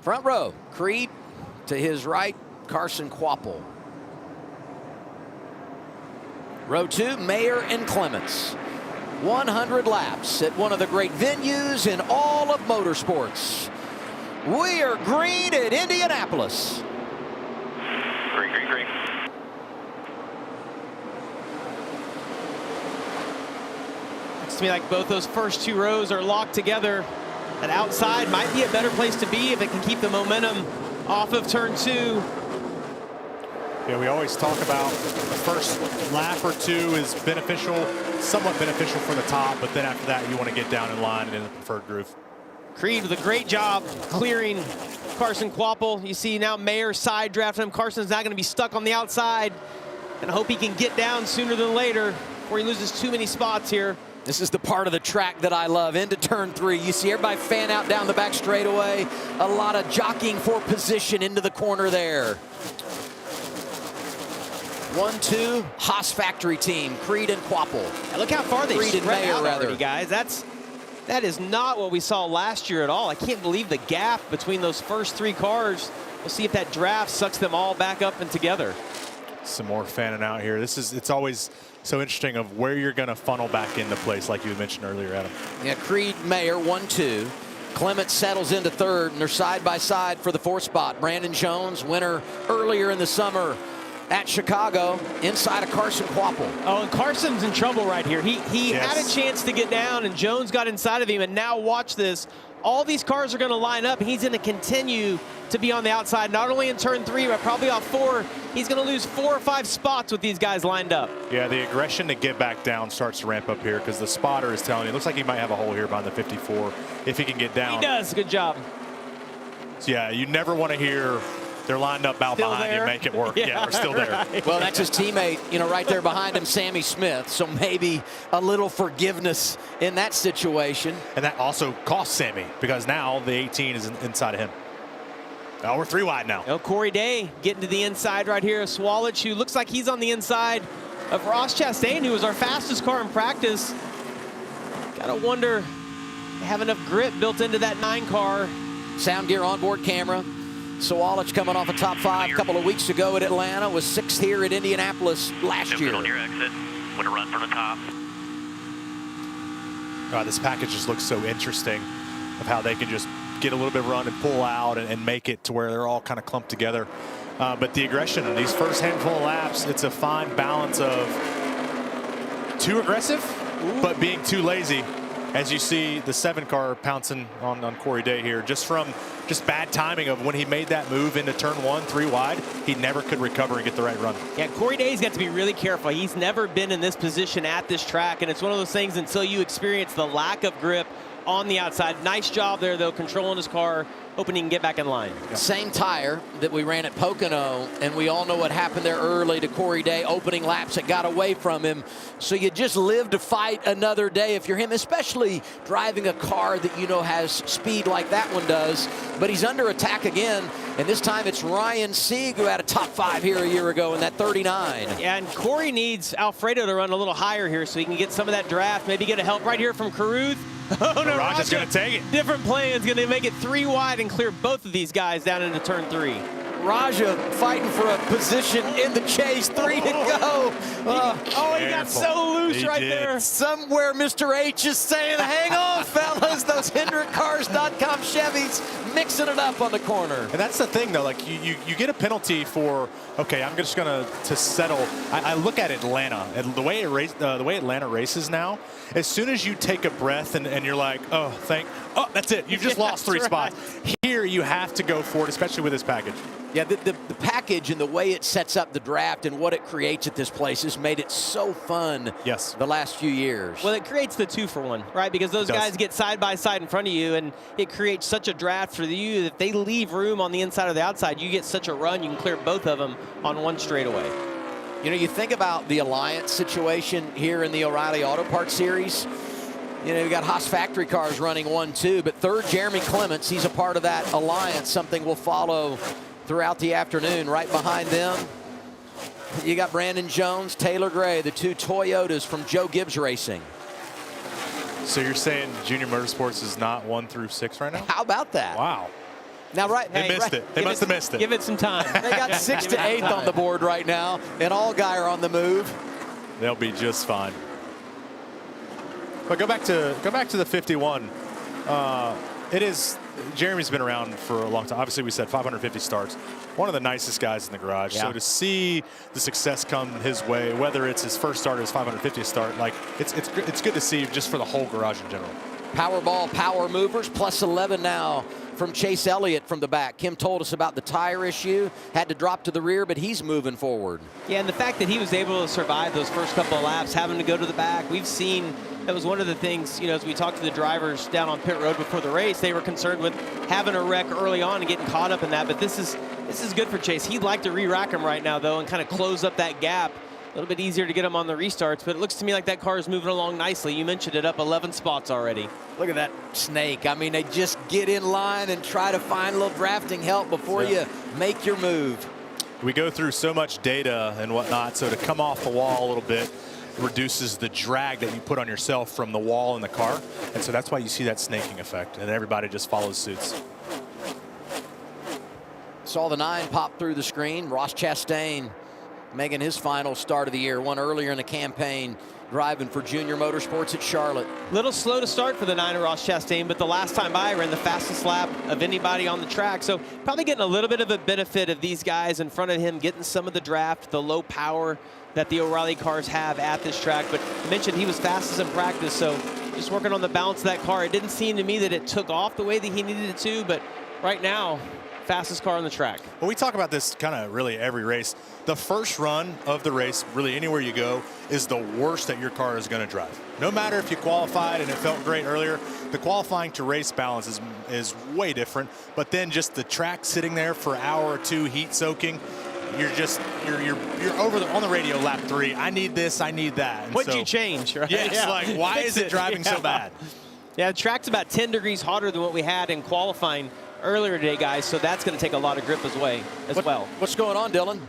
Front row, Creed to his right, Carson Kvapil. Row 2, Mayer and Clements. 100 laps at one of the great venues in all of motorsports. We are green at Indianapolis. Green, green, green. Looks to me like both those first 2 rows are locked together. That outside might be a better place to be if it can keep the momentum off of turn 2. Yeah, we always talk about the first lap or 2 is beneficial, somewhat beneficial for the top, but then after that you want to get down in line and in the preferred groove. Creed with a great job clearing Carson Kvapil. You see now Mayer side drafting him. Carson's not going to be stuck on the outside. And I hope he can get down sooner than later before he loses too many spots here. This is the part of the track that I love. Into turn 3, you see everybody fan out down the back straightaway. A lot of jockeying for position into the corner there. 1-2, Haas factory team, Creed and Kvapil. Now look how far they Creed and spread Mayer, out rather. already, guys. That is not what we saw last year at all. I can't believe the gap between those first 3 cars. We'll see if that draft sucks them all back up and together. Some more fanning out here. It's always so interesting of where you're going to funnel back into place, like you mentioned earlier, Adam. Yeah, Creed, Mayer, 1-2. Clement settles into 3rd, and they're side by side for the 4th spot. Brandon Jones, winner earlier in the summer at Chicago, inside of Carson Kvapil. Oh, and Carson's in trouble right here. He Yes. had a chance to get down, and Jones got inside of him, and now watch this. All these cars are going to line up, and he's going to continue to be on the outside, not only in turn 3, but probably off 4. He's going to lose 4 or 5 spots with these guys lined up. Yeah, the aggression to get back down starts to ramp up here because the spotter is telling you, it looks like he might have a hole here behind the 54 if he can get down. He does. Good job. So yeah, you never want to hear they're lined up out Still behind there? you, make it work. Yeah, we're still there. Right. Well, that's his teammate, you know, right there behind him, Sammy Smith. So maybe a little forgiveness in that situation. And that also cost Sammy because now the 18 is inside of him. Oh, we're 3 wide now. You know, Corey Day getting to the inside right here. Swallich, who looks like he's on the inside of Ross Chastain, who was our fastest car in practice. Gotta wonder, they have enough grip built into that 9 car. Sound gear onboard camera. Swallich coming off a top 5 a couple of weeks ago at Atlanta, was 6th here at Indianapolis last year. On your exit. Want to run from the top. This package just looks so interesting of how they can just get a little bit of run and pull out and make it to where they're all kind of clumped together. But the aggression in these first handful of laps, it's a fine balance of too aggressive, but being too lazy. As you see the 7 car pouncing on Corey Day here, just bad timing of when he made that move into turn 1, 3 wide, he never could recover and get the right run. Yeah, Corey Day's got to be really careful. He's never been in this position at this track, and it's one of those things until you experience the lack of grip on the outside. Nice job there, though, controlling his car, hoping he can get back in line. Same tire that we ran at Pocono, and we all know what happened there early to Corey Day, opening laps. It got away from him. So you just live to fight another day if you're him, especially driving a car that you know has speed like that one does. But he's under attack again, and this time it's Ryan Sieg who had a top 5 here a year ago in that 39. Yeah, and Corey needs Alfredo to run a little higher here so he can get some of that draft, maybe get a help right here from Caruth. Oh no, Raja's going to take it. Different plans, going to make it 3 wide and clear both of these guys down into turn 3. Raja fighting for a position in the chase, 3 to go. He got so loose right there. Somewhere Mr. H is saying, hang on, fellas, those HendrickCars.com Chevys mixing it up on the corner. And that's the thing, though. Like you get a penalty for, okay, I'm just going to settle. I look at Atlanta and the way Atlanta races now. As soon as you take a breath and you're like, oh, that's it. You've just lost 3 spots. Here you have to go for it, especially with this package. Yeah, the package and the way it sets up the draft and what it creates at this place has made it so fun. Yes. The last few years. Well, it creates the 2-for-1, right? Because those guys get side by side in front of you, and it creates such a draft for you that if they leave room on the inside or the outside, you get such a run, you can clear both of them on one straightaway. You know, you think about the Alliance situation here in the O'Reilly Auto Parts Series. You know, you got Haas factory cars running 1-2, but 3rd, Jeremy Clements, he's a part of that alliance, something we'll follow throughout the afternoon. Right behind them, you got Brandon Jones, Taylor Gray, the 2 Toyotas from Joe Gibbs Racing. So you're saying Junior Motorsports is not 1 through 6 right now? How about that? Wow. Now, right, They missed it. They must have missed it. Give it some time. They got 6th to 8th on the board right now, and Allgaier on the move. They'll be just fine. But go back to the 51. It is, Jeremy's been around for a long time. Obviously, we said 550 starts. One of the nicest guys in the garage. Yeah. So to see the success come his way, whether it's his first start or his 550th start, like it's good to see just for the whole garage in general. Powerball power movers, plus 11 now from Chase Elliott from the back. Kim told us about the tire issue, had to drop to the rear, but he's moving forward. Yeah, and the fact that he was able to survive those first couple of laps, having to go to the back, we've seen that was one of the things, as we talked to the drivers down on pit road before the race, they were concerned with having a wreck early on and getting caught up in that. But this is good for Chase. He'd like to re-rack him right now, though, and kind of close up that gap. A little bit easier to get him on the restarts, but it looks to me like that car is moving along nicely. You mentioned it, up 11 spots already. Look at that snake. I mean, they just get in line and try to find a little drafting help before you make your move. We go through so much data and whatnot, so to come off the wall a little bit reduces the drag that you put on yourself from the wall in the car. And so that's why you see that snaking effect, and everybody just follows suits. Saw the 9 pop through the screen. Ross Chastain making his final start of the year, one earlier in the campaign, driving for Junior Motorsports at Charlotte. Little slow to start for the 9 of Ross Chastain, but the last time by ran the fastest lap of anybody on the track. So probably getting a little bit of a benefit of these guys in front of him, getting some of the draft, the low power that the O'Reilly cars have at this track. But I mentioned he was fastest in practice, so just working on the balance of that car. It didn't seem to me that it took off the way that he needed it to, but right now, fastest car on the track. Well, we talk about this kind of really every race. The first run of the race, really anywhere you go, is the worst that your car is going to drive. No matter if you qualified and it felt great earlier, the qualifying to race balance is way different. But then just the track sitting there for an hour or two, heat soaking, you're over on the radio lap 3. I need this, I need that. And What'd you change, right? Yes, yeah. Like why is it driving so bad? Yeah, the track's about 10 degrees hotter than what we had in qualifying earlier today, guys, so that's going to take a lot of grip as well. What's going on, Dylan?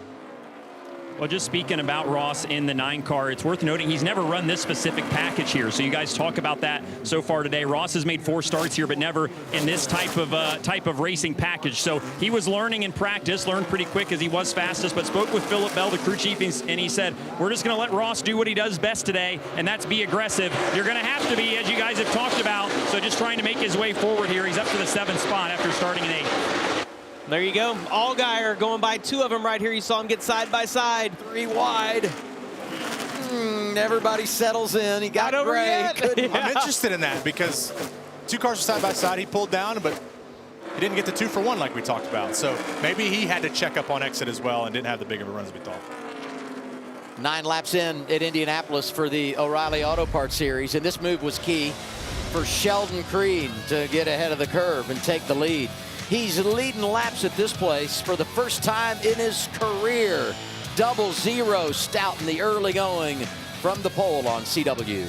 Well, just speaking about Ross in the 9 car, it's worth noting he's never run this specific package here. So you guys talk about that so far today. Ross has made 4 starts here, but never in this type of racing package. So he was learning in practice, learned pretty quick as he was fastest, but spoke with Philip Bell, the crew chief, and he said, we're just going to let Ross do what he does best today, and that's be aggressive. You're going to have to be, as you guys have talked about. So just trying to make his way forward here. He's up to the 7th spot after starting in 8th. There you go. Allgaier going by 2 of them right here. You saw him get side by side. 3 wide. Everybody settles in. He got over Gray. yet. Yeah. I'm interested in that because 2 cars were side by side. He pulled down, but he didn't get the 2 for 1 like we talked about. So maybe he had to check up on exit as well and didn't have the big of a run as we thought. 9 laps in at Indianapolis for the O'Reilly Auto Parts Series, and this move was key for Sheldon Creed to get ahead of the curve and take the lead. He's leading laps at this place for the first time in his career. 00 Stout in the early going from the pole on CW.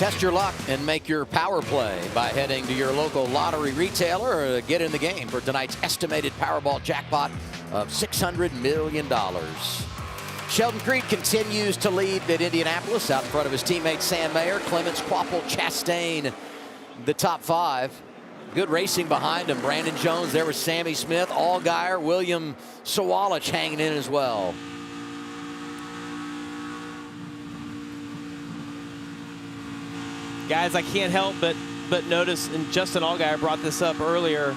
Test your luck and make your power play by heading to your local lottery retailer or get in the game for tonight's estimated Powerball jackpot of $600 million. Sheldon Creed continues to lead at Indianapolis out in front of his teammate Sam Mayer, Clements, Quapple, Chastain, the top 5. Good racing behind him. Brandon Jones there with Sammy Smith, Allgaier, William Sawalich hanging in as well. Guys, I can't help but notice, and Justin Allgaier brought this up earlier,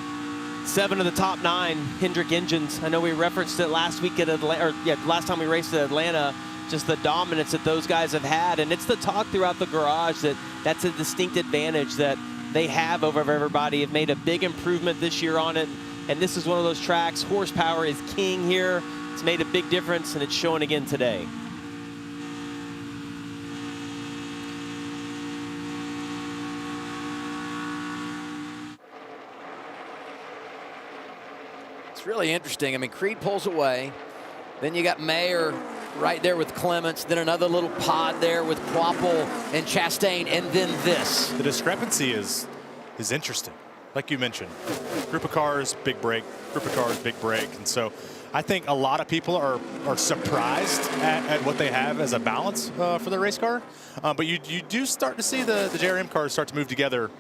7 of the top 9 Hendrick engines. I know we referenced it last week at Atlanta, last time we raced at Atlanta, just the dominance that those guys have had. And it's the talk throughout the garage that that's a distinct advantage that they have over everybody. Have made a big improvement this year on it. And this is one of those tracks. Horsepower is king here. It's made a big difference, and it's showing again today. Really interesting. I mean, Creed pulls away. Then you got Mayer right there with Clements. Then another little pod there with Quapple and Chastain. And then this. The discrepancy is interesting. Like you mentioned, group of cars, big break. Group of cars, big break. And so I think a lot of people are surprised at what they have as a balance for their race car. But you do start to see the JRM cars start to move together.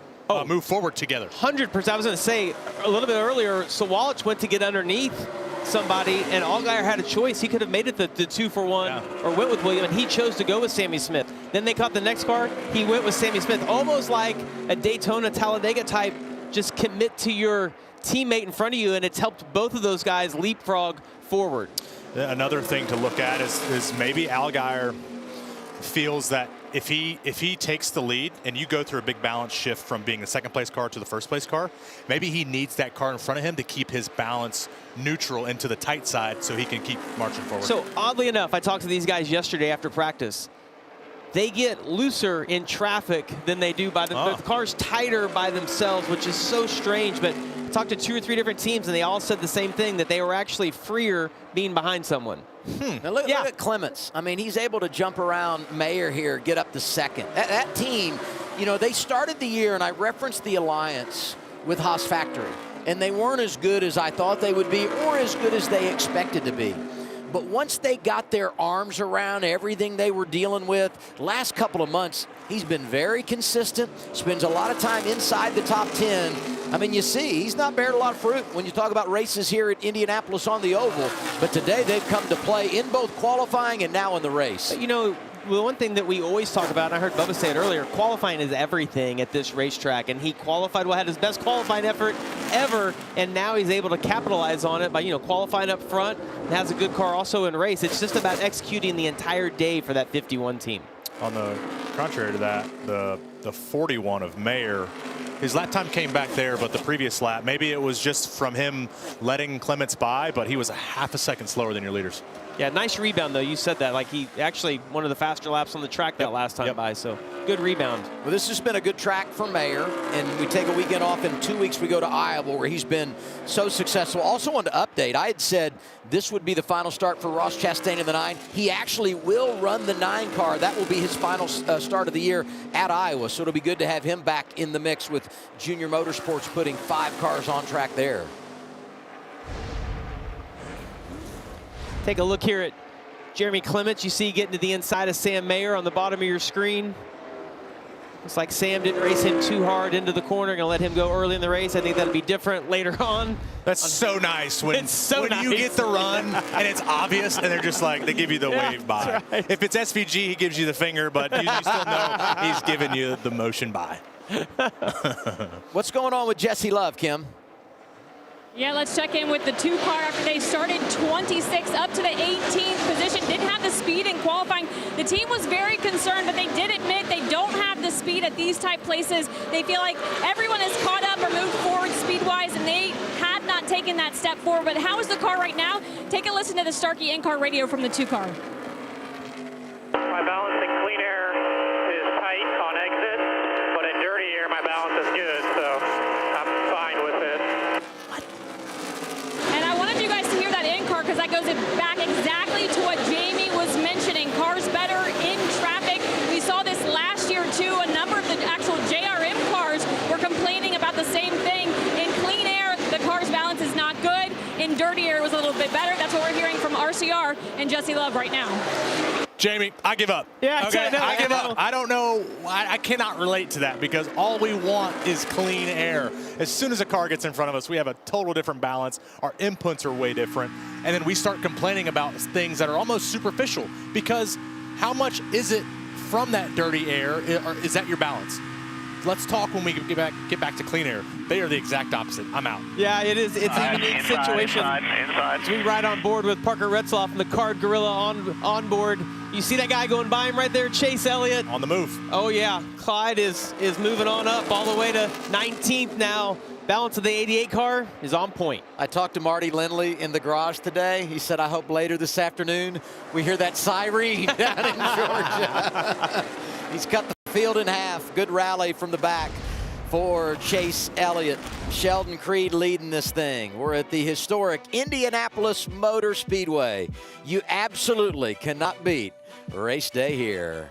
Move forward together. 100%. I was going to say a little bit earlier, Sawalich went to get underneath somebody, and Allgaier had a choice. He could have made it the 2-for-1 or went with William, and he chose to go with Sammy Smith. Then they caught the next car. He went with Sammy Smith, almost like a Daytona Talladega type. Just commit to your teammate in front of you, and it's helped both of those guys leapfrog forward. Another thing to look at is maybe Allgaier feels that if he takes the lead and you go through a big balance shift from being the second place car to the first place car, maybe he needs that car in front of him to keep his balance neutral into the tight side so he can keep marching forward. So oddly enough, I talked to these guys yesterday after practice. They get looser in traffic than they do by the cars tighter by themselves, which is so strange. But I talked to 2 or 3 different teams, and they all said the same thing, that they were actually freer being behind someone. Now look at Clements. I mean, he's able to jump around Mayer here, get up to second. That team, you know, they started the year, and I referenced the alliance with Haas Factory, and they weren't as good as I thought they would be or as good as they expected to be. But once they got their arms around everything they were dealing with, last couple of months, he's been very consistent, spends a lot of time inside the top 10. I mean, you see, he's not bearing a lot of fruit when you talk about races here at Indianapolis on the oval. But today they've come to play in both qualifying and now in the race. But, you know, the one thing that we always talk about, and I heard Bubba say it earlier, qualifying is everything at this racetrack. And he qualified, had his best qualifying effort ever, and now he's able to capitalize on it by, qualifying up front and has a good car also in race. It's just about executing the entire day for that 51 team. On the contrary to that, the 41 of Mayer, his lap time came back there, but the previous lap, maybe it was just from him letting Clements by, but he was a half a second slower than your leaders. Yeah, nice rebound, though. You said that. Like, he actually one of the faster laps on the track that last time by, so good rebound. Well, this has been a good track for Mayer, and we take a weekend off. In 2 weeks, we go to Iowa, where he's been so successful. Also wanted to update. I had said this would be the final start for Ross Chastain in the 9. He actually will run the 9 car. That will be his final start of the year at Iowa, so it'll be good to have him back in the mix with Junior Motorsports putting 5 cars on track there. Take a look here at Jeremy Clements. You see getting to the inside of Sam Mayer on the bottom of your screen. Looks like Sam didn't race him too hard into the corner. Going to let him go early in the race. I think that'll be different later on. That's so nice when nice. You get the run and it's obvious and they're just like, they give you the wave by. Right. If it's SVG, he gives you the finger, but you still know he's giving you the motion by. What's going on with Jesse Love, Kim? Yeah, let's check in with the 2 car after they started 26 up to the 18th position. Didn't have the speed in qualifying. The team was very concerned, but they did admit they don't have the speed at these type places. They feel like everyone has caught up or moved forward speed-wise, and they had not taken that step forward. But how is the car right now? Take a listen to the Starkey in-car radio from the 2 car. My balance in clean air is tight on exit, but in dirty air my balance is good, so I'm fine with it. And I wanted you guys to hear that in-car because that goes back exactly to what Jamie was mentioning. Cars better in traffic. We saw this last year too. A number of are and Jesse Love right now. Jamie, I give up. Yeah, okay, no, I give up. I don't know. I cannot relate to that because all we want is clean air. As soon as a car gets in front of us, we have a total different balance. Our inputs are way different. And then we start complaining about things that are almost superficial because how much is it from that dirty air? Or is that your balance? Let's talk when we get back to clean air. They are the exact opposite. I'm out. Yeah, it is. It's a unique situation. As we ride on board with Parker Retzloff and the Card Gorilla on board. You see that guy going by him right there, Chase Elliott. On the move. Oh, yeah. Clyde is moving on up all the way to 19th now. Balance of the 88 car is on point. I talked to Marty Lindley in the garage today. He said, I hope later this afternoon we hear that siren down in Georgia. He's cut the field in half. Good rally from the back for Chase Elliott. Sheldon Creed leading this thing. We're at the historic Indianapolis Motor Speedway. You absolutely cannot beat race day here.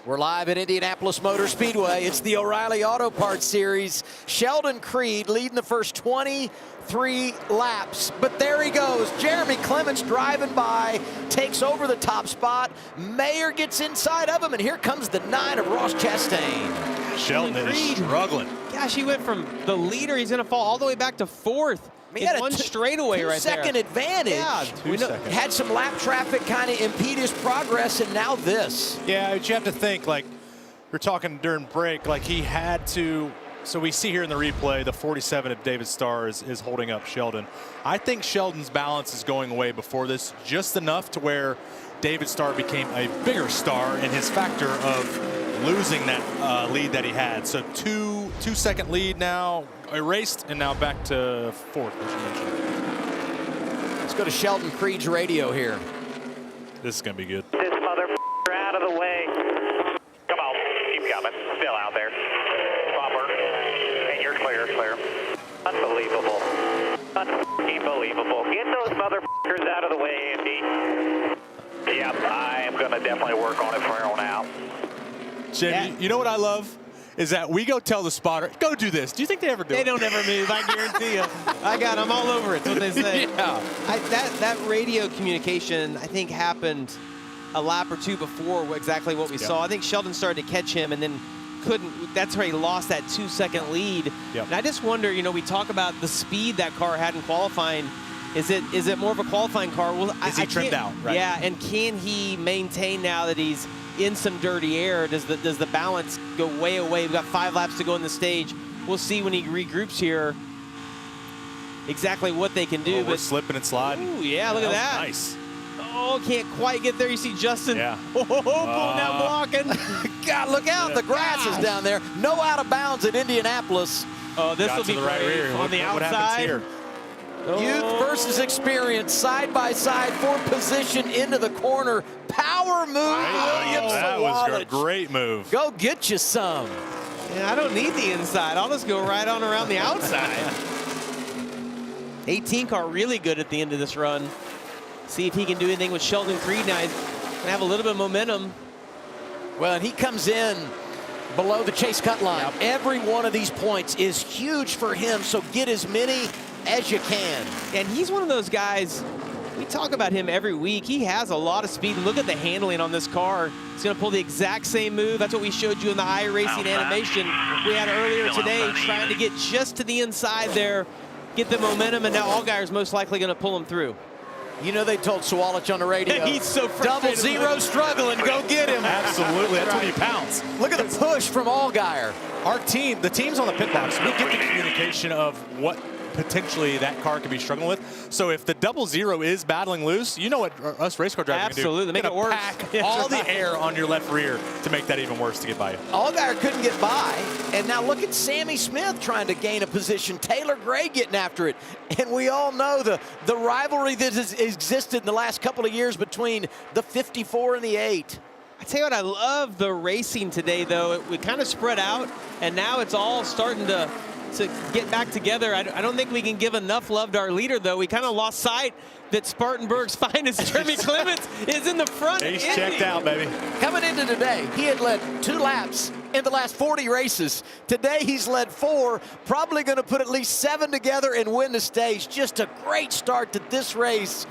We're live at Indianapolis Motor Speedway. It's the O'Reilly Auto Parts Series. Sheldon Creed leading the first 23 laps. But there he goes. Jeremy Clements driving by, takes over the top spot. Mayer gets inside of him, and here comes the 9 of Ross Chastain. Sheldon is struggling. Gosh, he went from the leader. He's going to fall all the way back to 4th. He had a one straightaway right there. 2-second advantage. Yeah, Two seconds. Had some lap traffic kind of impede his progress, and now this. Yeah, but you have to think, like, we're talking during break, like he had to. So we see here in the replay, the 47 of David Starr is holding up Sheldon. I think Sheldon's balance is going away before this, just enough to where David Starr became a bigger star in his factor of losing that lead that he had. So two-second lead now erased, and now back to fourth, as you mentioned. Let's go to Sheldon Creed's radio here. This is going to be good. This motherfucker out of the way. Come on, keep coming. Still out there. Bumper. And you're clear, clear. Unbelievable. Unbelievable. Get those motherfuckers out of the way, Andy. Yep, I am going to definitely work on it from here on out. Jamie, you know what I love? Is that we go tell the spotter, go do this. Do you think they ever do it? They don't ever move, I guarantee you. I got them all over it, that's what they say. Yeah. That radio communication, I think, happened a lap or two before exactly what we saw. I think Sheldon started to catch him and then couldn't. That's where he lost that 2-second lead. Yep. And I just wonder, you know, we talk about the speed that car had in qualifying. Is it more of a qualifying car? Well, is he trimmed out? Right. Yeah, and can he maintain now that he's in some dirty air? Does the balance go way away? We've got 5 laps to go in the stage. We'll see when he regroups here exactly what they can do. Oh, we're slipping and sliding. Ooh, yeah, look at that. Nice. Oh, can't quite get there. You see Justin. Yeah. Oh, pulling out blocking. God, look out. The grass is down there. No out of bounds at Indianapolis. Oh, this Got will to be the right great rear. on the What outside. happens here? Youth versus experience, side by side for position into the corner. Power move, Williams. That was a Sawalich. great move. Go get you some. Yeah, I don't need the inside. I'll just go right on around the outside. 18 car really good at the end of this run. See if he can do anything with Sheldon Creed now. He's gonna have a little bit of momentum. Well, and he comes in below the chase cut line. Yep. Every one of these points is huge for him, so get as many as you can. And he's one of those guys, we talk about him every week. He has a lot of speed. And look at the handling on this car. He's going to pull the exact same move. That's what we showed you in the iRacing animation we had earlier today, trying to get just to the inside there, get the momentum, and now Allgaier's most likely going to pull him through. You know they told Sawalich on the radio. He's so Double frustrated. zero struggling. Go get him. Absolutely. That's when he pounds. Look at the push from Allgaier. Our team, the teams on the pit box, we get the communication of what potentially that car could be struggling with. So if the double zero is battling loose, you know what us race car drivers Absolutely. can do. Make it worse. Pack all the air on your left rear to make that even worse to get by you. Allgaier couldn't get by, and now look at Sammy Smith trying to gain a position. Taylor Gray getting after it, and we all know the rivalry that has existed in the last couple of years between the 54 and the 8. I tell you what, I love the racing today, though. We kind of spread out, and now it's all starting to get back together. I don't think we can give enough love to our leader, though. We kind of lost sight that Spartanburg's finest, Jeremy Clements, is in the front. He's checked out, baby. Coming into today, he had led 2 laps in the last 40 races. Today, he's led 4, probably going to put at least 7 together and win the stage. Just a great start to this race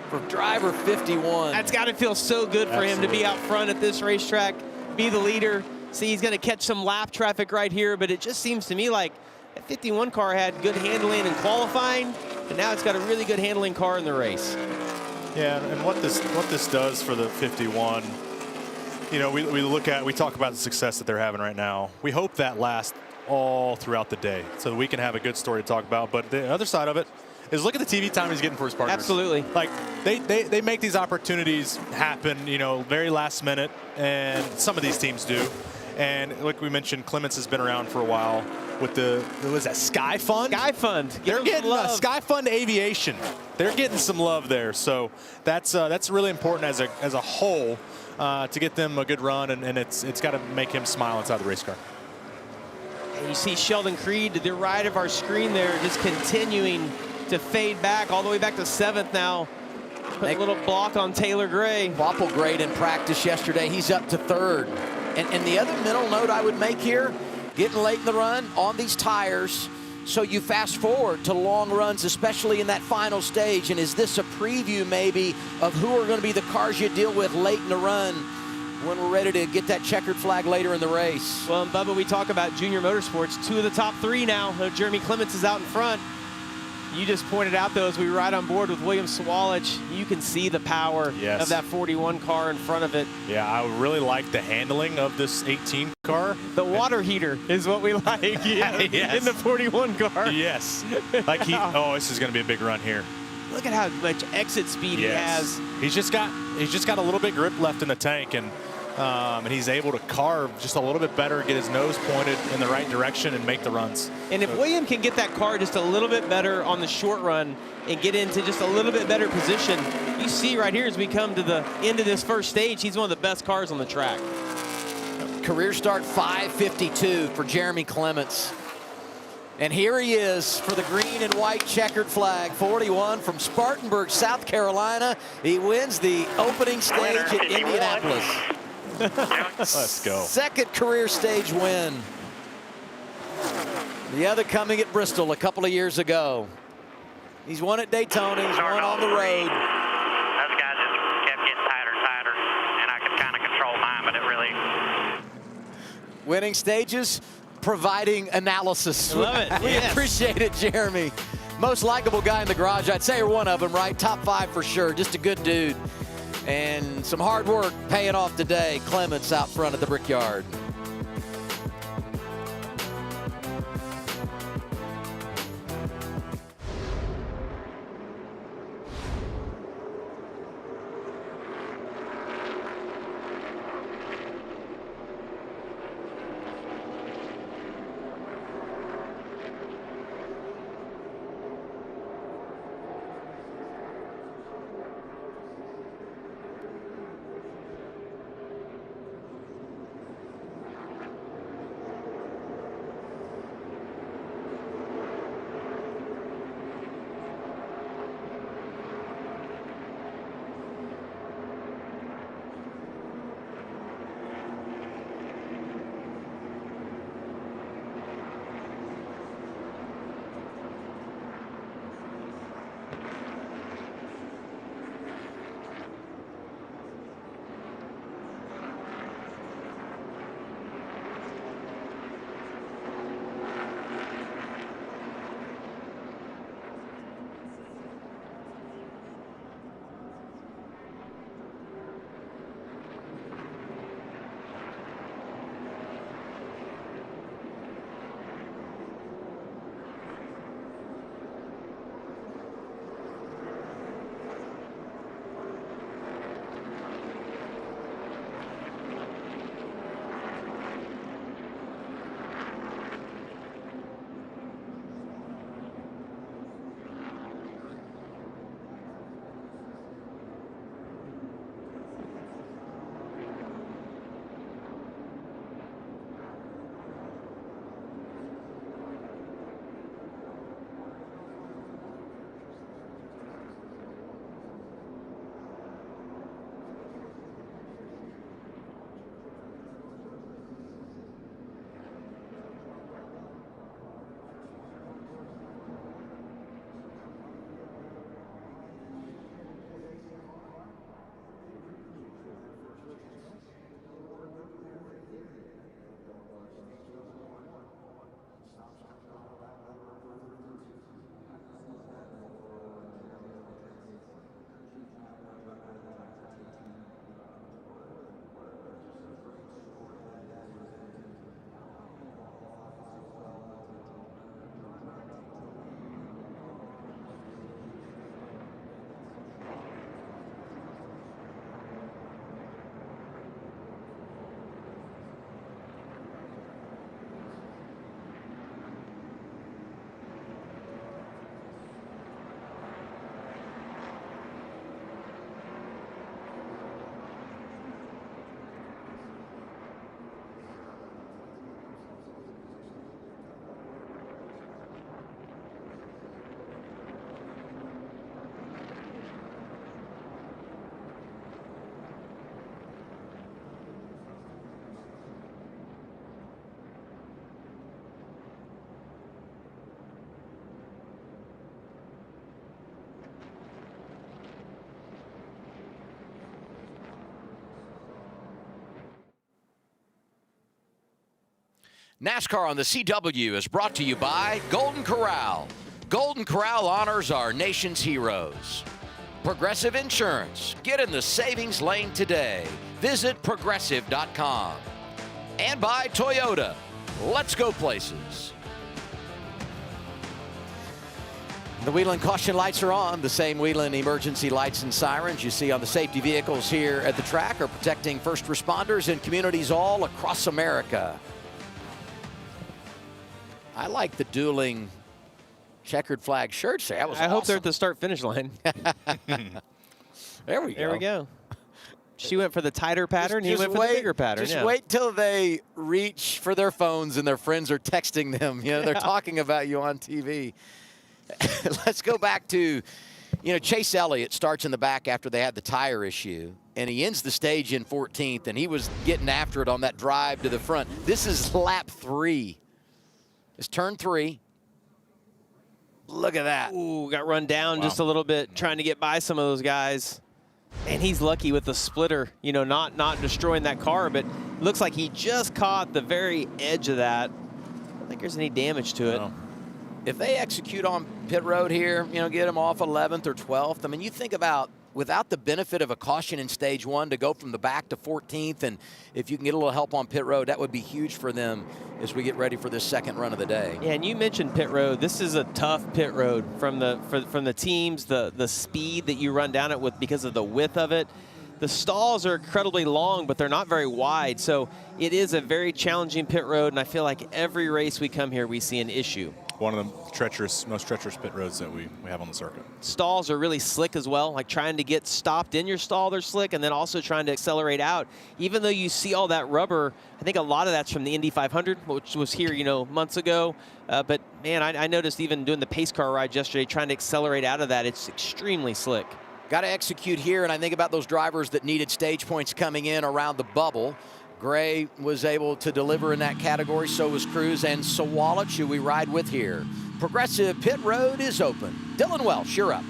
for driver 51. That's got to feel so good for him to be out front at this racetrack, be the leader. See, he's going to catch some lap traffic right here, but it just seems to me like that 51 car had good handling in qualifying, and now it's got a really good handling car in the race. Yeah, and what this does for the 51, you know, we talk about the success that they're having right now. We hope that lasts all throughout the day so that we can have a good story to talk about. But the other side of it is look at the TV time he's getting for his partners. Absolutely. Like they make these opportunities happen, you know, very last minute, and some of these teams do. And like we mentioned, Clements has been around for a while with what is that, Sky Fund? Sky Fund. They're getting Sky Fund Aviation. They're getting some love there. So that's really important as a whole to get them a good run, and it's got to make him smile inside the race car. And you see Sheldon Creed to the right of our screen there, just continuing to fade back all the way back to 7th now. Put a little block on Taylor Gray. Wapple great in practice yesterday. He's up to 3rd. And the other mental note I would make here, getting late in the run on these tires, so you fast forward to long runs, especially in that final stage. And is this a preview maybe of who are going to be the cars you deal with late in the run when we're ready to get that checkered flag later in the race? Well, and Bubba, we talk about junior motorsports. 2 of the top 3 now. Jeremy Clements is out in front. You just pointed out, though, as we ride on board with William Swalich, you can see the power Yes. of that 41 car in front of it. Yeah, I really like the handling of this 18 car. The water heater is what we like Yes. in the 41 car. Yes. Like oh, this is going to be a big run here. Look at how much exit speed he has. He's just got a little bit grip left in the tank, and he's able to carve just a little bit better, get his nose pointed in the right direction, and make the runs. And if William can get that car just a little bit better on the short run and get into just a little bit better position, you see right here as we come to the end of this first stage, he's one of the best cars on the track. Career start 5:52 for Jeremy Clements. And here he is for the green and white checkered flag, 41 from Spartanburg, South Carolina. He wins the opening stage at 51. Indianapolis. Let's go. Second career stage win. The other coming at Bristol a couple of years ago. He's won at Daytona, he's won on the road. Those guys just kept getting tighter and tighter, and I could kind of control mine, but it really... Winning stages, providing analysis. I love it. We Yes. appreciate it, Jeremy. Most likable guy in the garage, I'd say, or one of them, right? Top 5 for sure, just a good dude. And some hard work paying off today. Clements out front of the Brickyard. NASCAR on the CW is brought to you by Golden Corral. Golden Corral honors our nation's heroes. Progressive Insurance. Get in the savings lane today. Visit progressive.com. And by Toyota. Let's go places. The Wheeling caution lights are on. The same Wheeling emergency lights and sirens you see on the safety vehicles here at the track are protecting first responders and communities all across America. I like the dueling checkered flag shirts there. That was I hope awesome. they're at the start-finish line. There we go. There we go. She went for the tighter pattern. He went for the bigger pattern. Just wait till they reach for their phones and their friends are texting them. You know, they're talking about you on TV. Let's go back to, Chase Elliott starts in the back after they had the tire issue, and he ends the stage in 14th, and he was getting after it on that drive to the front. This is lap 3. It's turn 3. Look at that. Ooh, got run down just a little bit, trying to get by some of those guys. And he's lucky with the splitter, not destroying that car, but looks like he just caught the very edge of that. I don't think there's any damage to it. No. If they execute on pit road here, get them off 11th or 12th. I mean, you think about without the benefit of a caution in stage 1 to go from the back to 14th, and if you can get a little help on pit road, that would be huge for them as we get ready for this second run of the day. Yeah, and you mentioned pit road. This is a tough pit road from the teams, the speed that you run down it with because of the width of it. The stalls are incredibly long, but they're not very wide, so it is a very challenging pit road, and I feel like every race we come here, we see an issue. One of the most treacherous pit roads that we have on the circuit. Stalls are really slick as well, like trying to get stopped in your stall, they're slick, and then also trying to accelerate out. Even though you see all that rubber, I think a lot of that's from the Indy 500, which was here, months ago. But man, I noticed even doing the pace car ride yesterday, trying to accelerate out of that, it's extremely slick. Got to execute here, and I think about those drivers that needed stage points coming in around the bubble. Gray was able to deliver in that category, so was Cruz and Sawalich, who we ride with here. Progressive pit road is open. Dylan Welsh, you're up.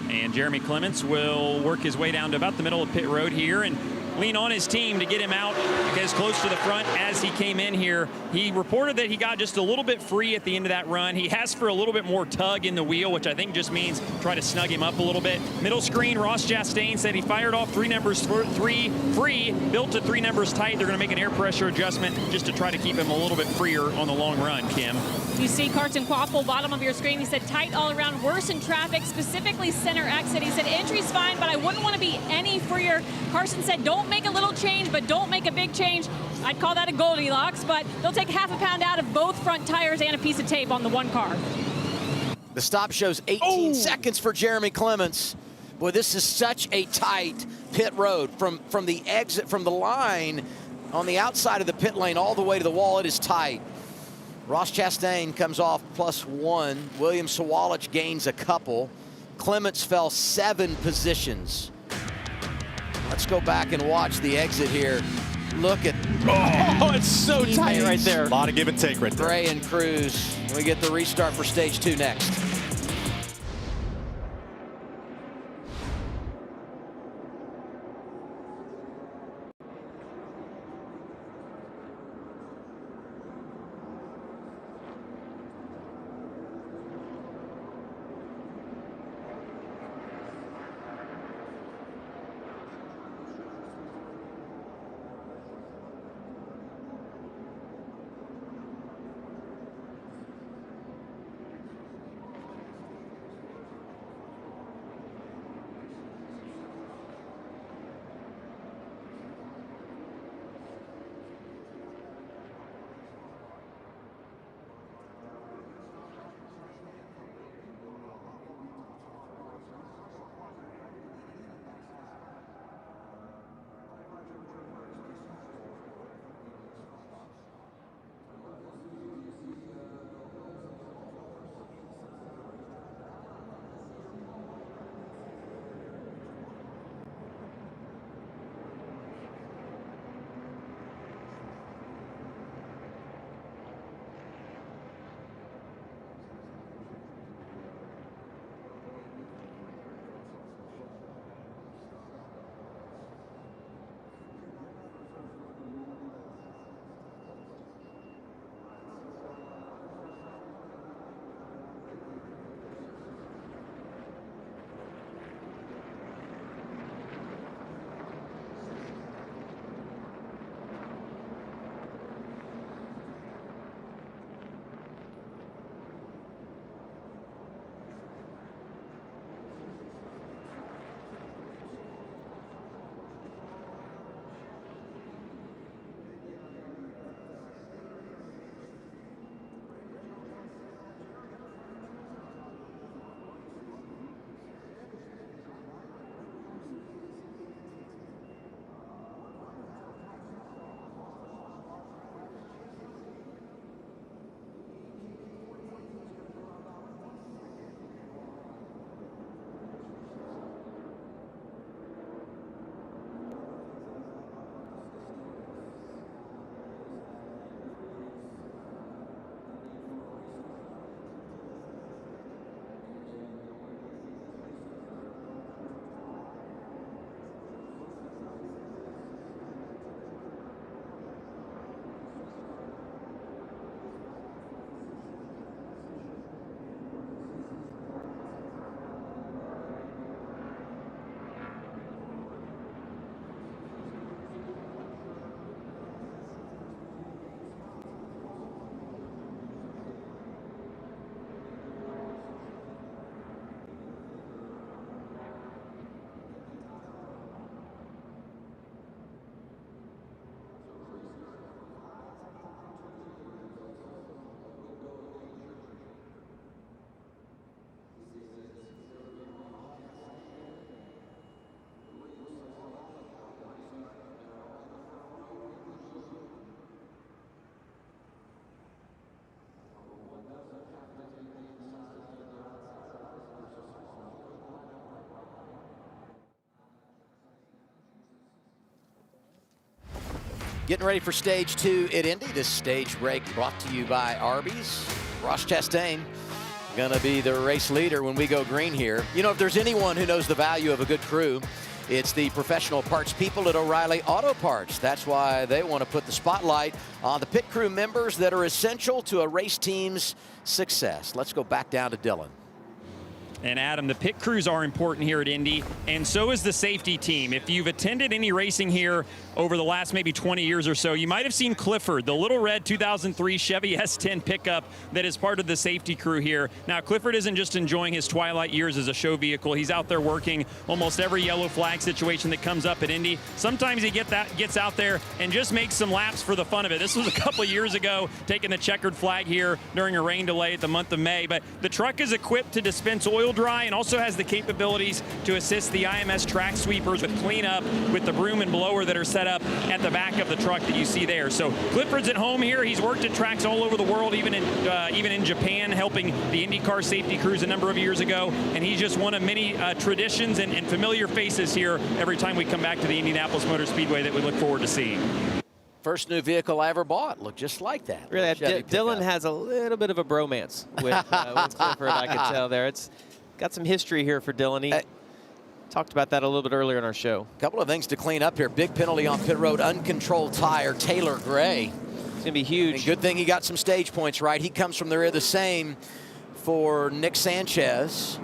And Jeremy Clements will work his way down to about the middle of pit road here and lean on his team to get him out as close to the front as he came in here. He reported that he got just a little bit free at the end of that run. He asked for a little bit more tug in the wheel, which I think just means try to snug him up a little bit. Middle screen, Ross Chastain said he fired off 3 numbers for 3 free, built to 3 numbers tight. They're going to make an air pressure adjustment just to try to keep him a little bit freer on the long run, Kim. You see Carson Quaffle, bottom of your screen. He said tight all around, worse in traffic, specifically center exit. He said entry's fine, but I wouldn't want to be any freer. Carson said don't make a little change, but don't make a big change. I'd call that a Goldilocks, but they'll take half a pound out of both front tires and a piece of tape on the one car. The stop shows 18 seconds for Jeremy Clements. Boy, this is such a tight pit road from the exit, from the line on the outside of the pit lane all the way to the wall. It is tight. Ross Chastain comes off +1. William Sawalich gains a couple. Clements fell 7 positions. Let's go back and watch the exit here. Look at It's so tight right there. A lot of give and take right there. Gray and Cruz. We get the restart for stage 2 next. Getting ready for stage 2 at Indy. This stage break brought to you by Arby's. Ross Chastain gonna be the race leader when we go green here. You know, if there's anyone who knows the value of a good crew, it's the professional parts people at O'Reilly Auto Parts. That's why they want to put the spotlight on the pit crew members that are essential to a race team's success. Let's go back down to Dylan. And Adam, the pit crews are important here at Indy, and so is the safety team. If you've attended any racing here over the last maybe 20 years or so, you might have seen Clifford, the little red 2003 Chevy S10 pickup that is part of the safety crew here. Now, Clifford isn't just enjoying his twilight years as a show vehicle. He's out there working almost every yellow flag situation that comes up at Indy. Sometimes he gets out there and just makes some laps for the fun of it. This was a couple of years ago, taking the checkered flag here during a rain delay at the month of May. But the truck is equipped to dispense oil dry and also has the capabilities to assist the IMS track sweepers with cleanup with the broom and blower that are set up at the back of the truck that you see there. So Clifford's at home here. He's worked at tracks all over the world, even in Japan, helping the IndyCar safety crews a number of years ago. And he's just one of many traditions and familiar faces here every time we come back to the Indianapolis Motor Speedway that we look forward to seeing. First new vehicle I ever bought looked just like that. Really, Dylan has a little bit of a bromance with Clifford, I can tell there. It's got some history here for Dylan. He talked about that a little bit earlier in our show. A couple of things to clean up here. Big penalty on pit road, uncontrolled tire, Taylor Gray. It's going to be huge. And good thing he got some stage points right. He comes from the rear. The same for Nick Sanchez.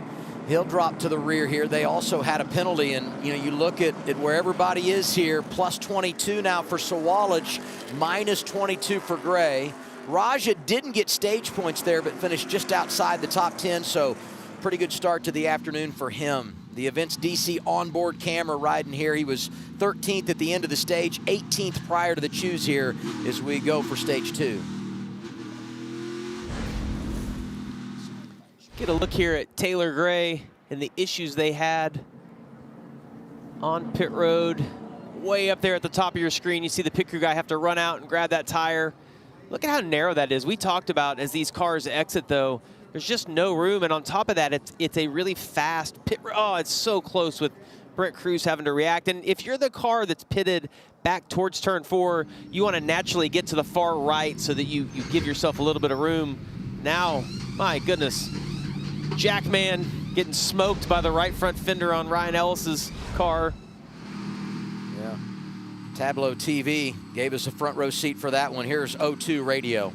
He'll drop to the rear here. They also had a penalty, and you look at where everybody is here. Plus 22 now for Sawalich, minus 22 for Gray. Raja didn't get stage points there, but finished just outside the top 10, so pretty good start to the afternoon for him. The event's DC onboard camera riding here. He was 13th at the end of the stage, 18th prior to the choose here as we go for stage 2. Get a look here at Taylor Gray and the issues they had on pit road. Way up there at the top of your screen, you see the pit crew guy have to run out and grab that tire. Look at how narrow that is. We talked about as these cars exit, though, there's just no room, and on top of that, it's a really fast pit. Oh, it's so close with Brent Cruz having to react. And if you're the car that's pitted back towards turn 4, you want to naturally get to the far right so that you give yourself a little bit of room. Now, my goodness, Jackman getting smoked by the right front fender on Ryan Ellis's car. Yeah. Tableau TV gave us a front row seat for that one. Here's O2 radio.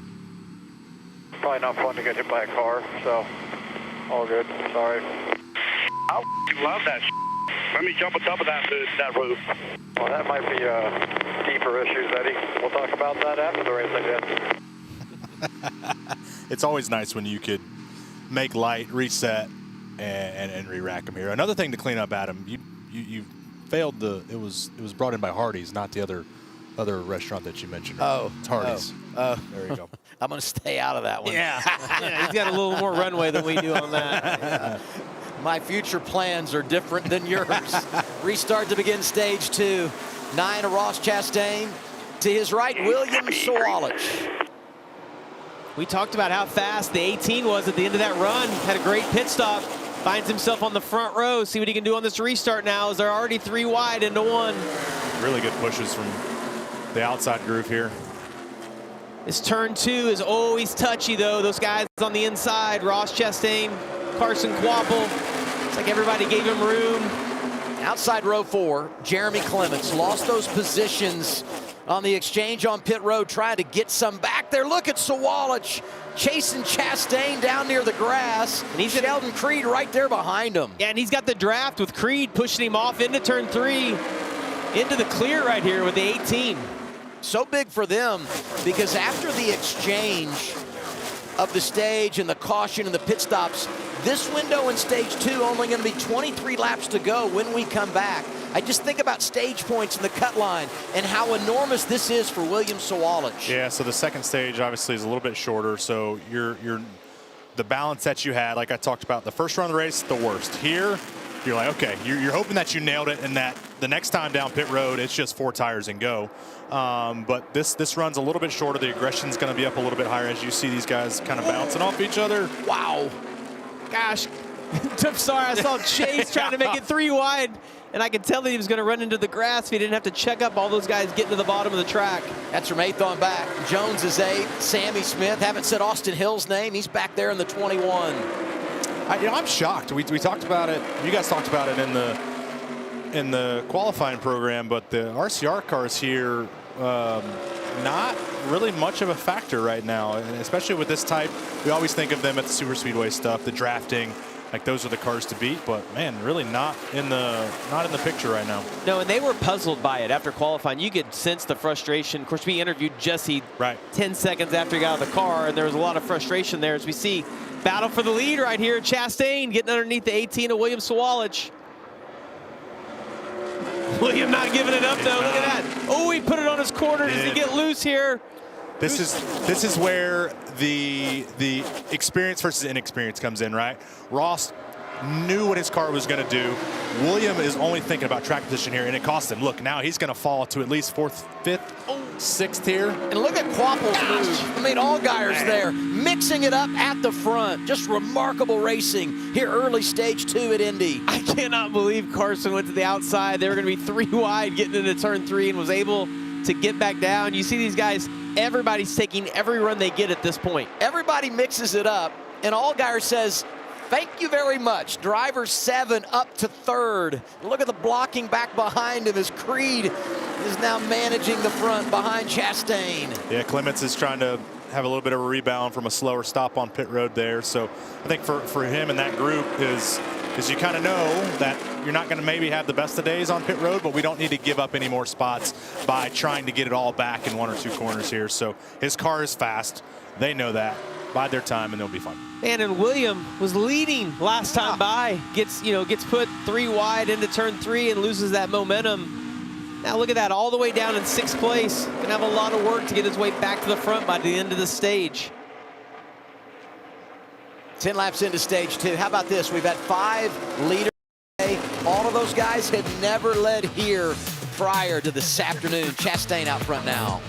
Probably not fun to get hit by a car, so all good. Sorry. I love that. Let me jump on top of that roof. Well, that might be deeper issues, Eddie. We'll talk about that after the race, I guess. It's always nice when you could make light, reset, and re-rack them here. Another thing to clean up, Adam, you failed it was brought in by Hardee's, not the other restaurant that you mentioned. Oh, it's Hardee's. Oh. There you go. I'm going to stay out of that one. Yeah. Yeah, he's got a little more runway than we do on that. Yeah. My future plans are different than yours. Restart to begin stage 2. 9 of Ross Chastain. To his right, William Sawalich. We talked about how fast the 18 was at the end of that run. Had a great pit stop. Finds himself on the front row. See what he can do on this restart now as they're already 3 wide into 1. Really good pushes from the outside groove here. This turn 2 is always touchy, though. Those guys on the inside, Ross Chastain, Carson Kvapil. It's like everybody gave him room. Outside row 4, Jeremy Clements lost those positions on the exchange on pit road, trying to get some back there. Look at Sawalich chasing Chastain down near the grass. And he's Sheldon Creed right there behind him. Yeah, and he's got the draft with Creed pushing him off into turn 3, into the clear right here with the 18. So big for them because after the exchange of the stage and the caution and the pit stops, this window in stage 2 only going to be 23 laps to go when we come back. I just think about stage points in the cut line and how enormous this is for William Sawalich. Yeah, so the second stage obviously is a little bit shorter, so the balance that you had, like I talked about, the first run of the race, the worst. Here, you're like, okay, you're hoping that you nailed it and that the next time down pit road, it's just 4 tires and go. But this run's a little bit shorter. The aggression's going to be up a little bit higher as you see these guys kind of bouncing off each other. Wow. Gosh, I'm sorry, I saw Chase trying to make it 3 wide, and I could tell that he was going to run into the grass if he didn't have to check up all those guys getting to the bottom of the track. That's from 8th on back. Jones is 8. Sammy Smith, haven't said Austin Hill's name. He's back there in the 21. I'm shocked. We talked about it. You guys talked about it in the qualifying program, but the RCR cars here, not really much of a factor right now, and especially with this type. We always think of them at the super speedway stuff, the drafting, like those are the cars to beat, but man, really not in the picture right now. No, and they were puzzled by it after qualifying. You could sense the frustration. Of course, we interviewed Jesse 10 seconds after he got out of the car, and there was a lot of frustration there as we see battle for the lead right here. Chastain getting underneath the 18 of William Sawalich. William not giving it up, though. Look at that. Oh, he put it on his corner. Does he get loose here? This is where the experience versus inexperience comes in, right? Ross knew what his car was going to do. William is only thinking about track position here, and it cost him. Look, now he's going to fall to at least 4th, 5th, 6th here. And look at Quapple's move. I mean, Allgaier's there, mixing it up at the front. Just remarkable racing here early stage 2 at Indy. I cannot believe Carson went to the outside. They were going to be 3 wide getting into turn 3 and was able to get back down. You see these guys, everybody's taking every run they get at this point. Everybody mixes it up, and Allgaier says, thank you very much. Driver 7 up to 3rd. Look at the blocking back behind him as Creed is now managing the front behind Chastain. Yeah, Clements is trying to have a little bit of a rebound from a slower stop on pit road there. So I think for him and that group is you kind of know that you're not going to maybe have the best of days on pit road, but we don't need to give up any more spots by trying to get it all back in 1 or 2 corners here. So his car is fast. They know that. Bide their time and they'll be fine. Man, and William was leading last time by. Gets put 3 wide into turn 3 and loses that momentum. Now look at that, all the way down in 6th place. Gonna have a lot of work to get his way back to the front by the end of the stage. 10 laps into stage 2. How about this? We've had 5 leaders today. All of those guys had never led here prior to this afternoon. Chastain out front now.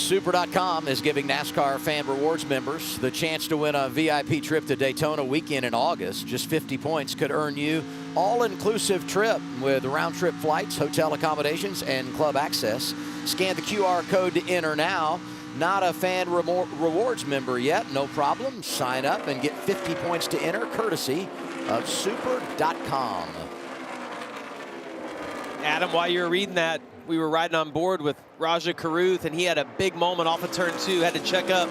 Super.com is giving NASCAR Fan Rewards members the chance to win a VIP trip to Daytona weekend in August. Just 50 points could earn you all-inclusive trip with round-trip flights, hotel accommodations, and club access. Scan the QR code to enter now. Not a Fan Rewards member yet? No problem. Sign up and get 50 points to enter, courtesy of Super.com. Adam, while you were reading that, we were riding on board with Raja Karuth, and he had a big moment off of turn 2. Had to check up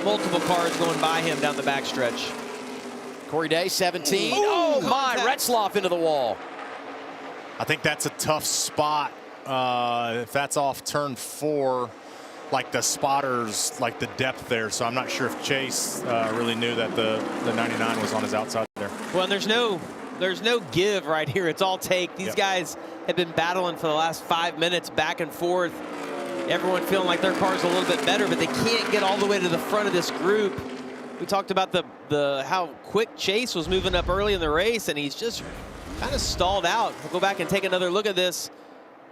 multiple cars going by him down the backstretch. Corey Day, 17. Ooh, oh, my. contact. Retzloff into the wall. I think that's a tough spot. If that's off turn 4, like the spotters, like the depth there. So I'm not sure if Chase really knew that the 99 was on his outside there. Well, and there's no give right here. It's all take. These guys have been battling for the last 5 minutes back and forth. Everyone feeling like their car's a little bit better, but they can't get all the way to the front of this group. We talked about how quick Chase was moving up early in the race, and he's just kind of stalled out. We'll go back and take another look at this.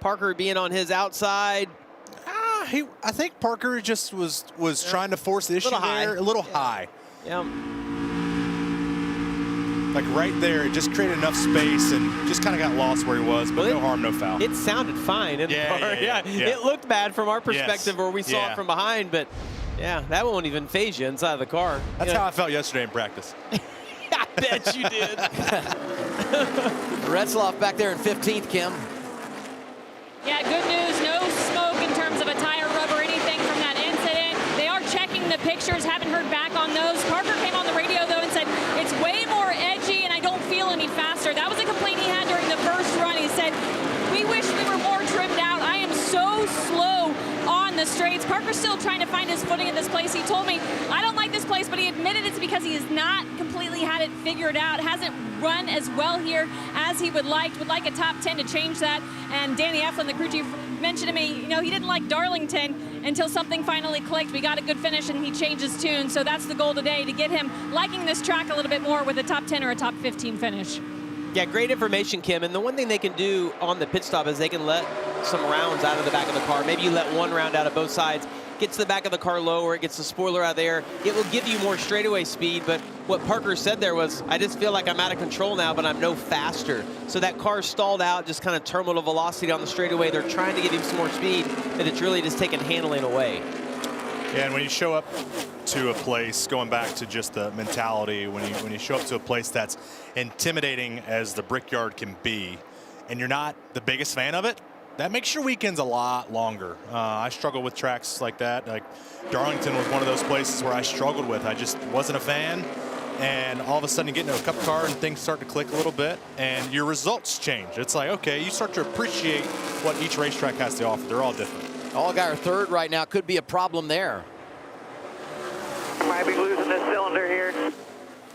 Parker being on his outside. I think Parker just was trying to force the issue there. A little high. Yeah. Like right there, it just created enough space and just kind of got lost where he was, but no harm, no foul. It sounded fine in the car. Yeah. It looked bad from our perspective where we saw it from behind, but yeah, that won't even phase you inside the car. That's how I felt yesterday in practice. I bet you did. Retzloff back there in 15th, Kim. Yeah, good news. No smoke in terms of a tire rub or anything from that incident. They are checking the pictures. Haven't heard back on those. Parker came on the radio, though, and said, it's way more edgy, and I don't feel any faster. That was a complaint he had during the first run. He said, we wish we were more trimmed out. I am so slow on the straights. Parker's still trying to find his footing in this place. He told me, I don't like this place, but he admitted it's because he has not completely had it figured out. Hasn't run as well here as he would like a top 10 to change that. And Danny Eflin, the crew chief, mentioned to me, he didn't like Darlington until something finally clicked. We got a good finish and he changed his tune. So that's the goal today, to get him liking this track a little bit more with a top 10 or a top 15 finish. Yeah, great information, Kim. And the one thing they can do on the pit stop is they can let some rounds out of the back of the car. Maybe you let one round out of both sides. Gets the back of the car lower, it gets the spoiler out there. It will give you more straightaway speed, but what Parker said there was, I just feel like I'm out of control now, but I'm no faster. So that car stalled out, just kind of terminal velocity on the straightaway. They're trying to give him some more speed, but it's really just taking handling away. Yeah, and when you show up to a place, going back to just the mentality, when you show up to a place that's intimidating as the Brickyard can be, and you're not the biggest fan of it, that makes your weekends a lot longer. I struggle with tracks like that. Like Darlington was one of those places where I struggled with. I just wasn't a fan. And all of a sudden you get into a cup car and things start to click a little bit and your results change. It's like, okay, you start to appreciate what each racetrack has to offer. They're all different. Allgaier third right now. Could be a problem there. Might be losing this cylinder here. Oh,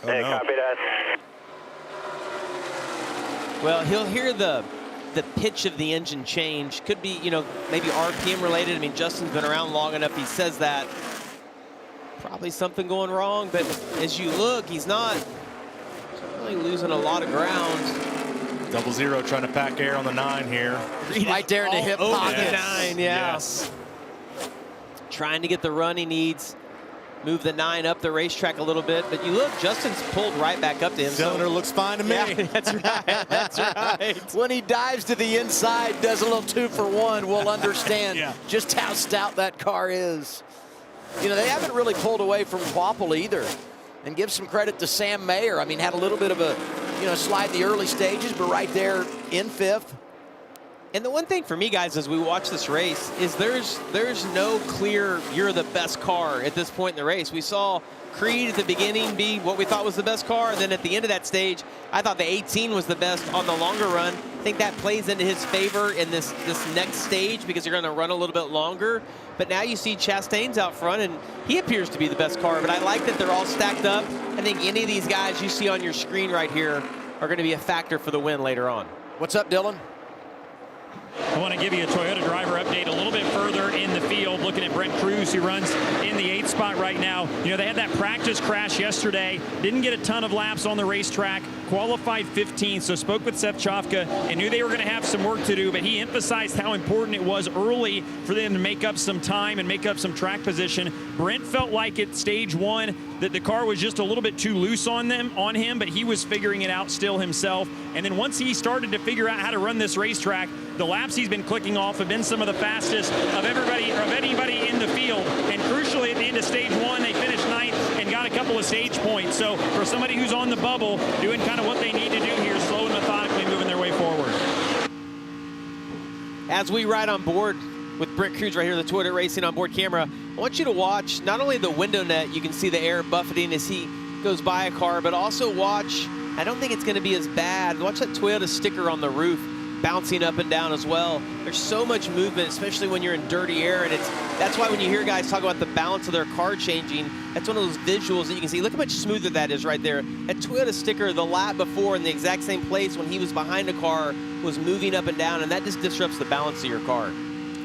Hey, no. copy that. Well, he'll hear the pitch of the engine change. Could be, maybe RPM related. I mean, Justin's been around long enough. He says that. Probably something going wrong, but as you look, he's not really losing a lot of ground. 0-0 trying to pack air on the 9 here. Right there in the hip pocket. The 9, yeah. Yes. Trying to get the run he needs. Move the 9 up the racetrack a little bit, but you look, Justin's pulled right back up to him. Cylinder looks fine to me. Yeah, that's right. That's right. When he dives to the inside, does a little 2-for-1, we'll understand just how stout that car is. They haven't really pulled away from Quapple either. And give some credit to Sam Mayer. I mean, had a little bit of a, slide in the early stages, but right there in 5th. And the one thing for me, guys, as we watch this race is there's no clear you're the best car at this point in the race. We saw Creed at the beginning be what we thought was the best car, and then at the end of that stage, I thought the 18 was the best on the longer run. I think that plays into his favor in this next stage because you're going to run a little bit longer. But now you see Chastain's out front, and he appears to be the best car. But I like that they're all stacked up. I think any of these guys you see on your screen right here are going to be a factor for the win later on. What's up, Dylan? I want to give you a Toyota driver update a little bit further in the field, looking at Brent Cruz, who runs in the 8th spot right now. They had that practice crash yesterday, didn't get a ton of laps on the racetrack. qualified 15th, so spoke with Seth Chofka and knew they were going to have some work to do, but he emphasized how important it was early for them to make up some time and make up some track position. Brent felt like at stage 1 that the car was just a little bit too loose on him, but he was figuring it out still himself. And then once he started to figure out how to run this racetrack, the laps he's been clicking off have been some of the fastest of anybody in the field. And crucially, at the end of stage 1, they finished 9th and got a couple of stage points. So for somebody who's on the bubble, doing kind of what they need to do here, slow and methodically moving their way forward. As we ride on board with Brent Cruz right here, the Toyota Racing onboard camera, I want you to watch not only the window net, you can see the air buffeting as he goes by a car, but also watch, I don't think it's going to be as bad. Watch that Toyota sticker on the roof bouncing up and down as well. There's so much movement, especially when you're in dirty air, and that's why when you hear guys talk about the balance of their car changing, that's one of those visuals that you can see. Look how much smoother that is right there. That Toyota sticker the lap before in the exact same place when he was behind a car was moving up and down, and that just disrupts the balance of your car.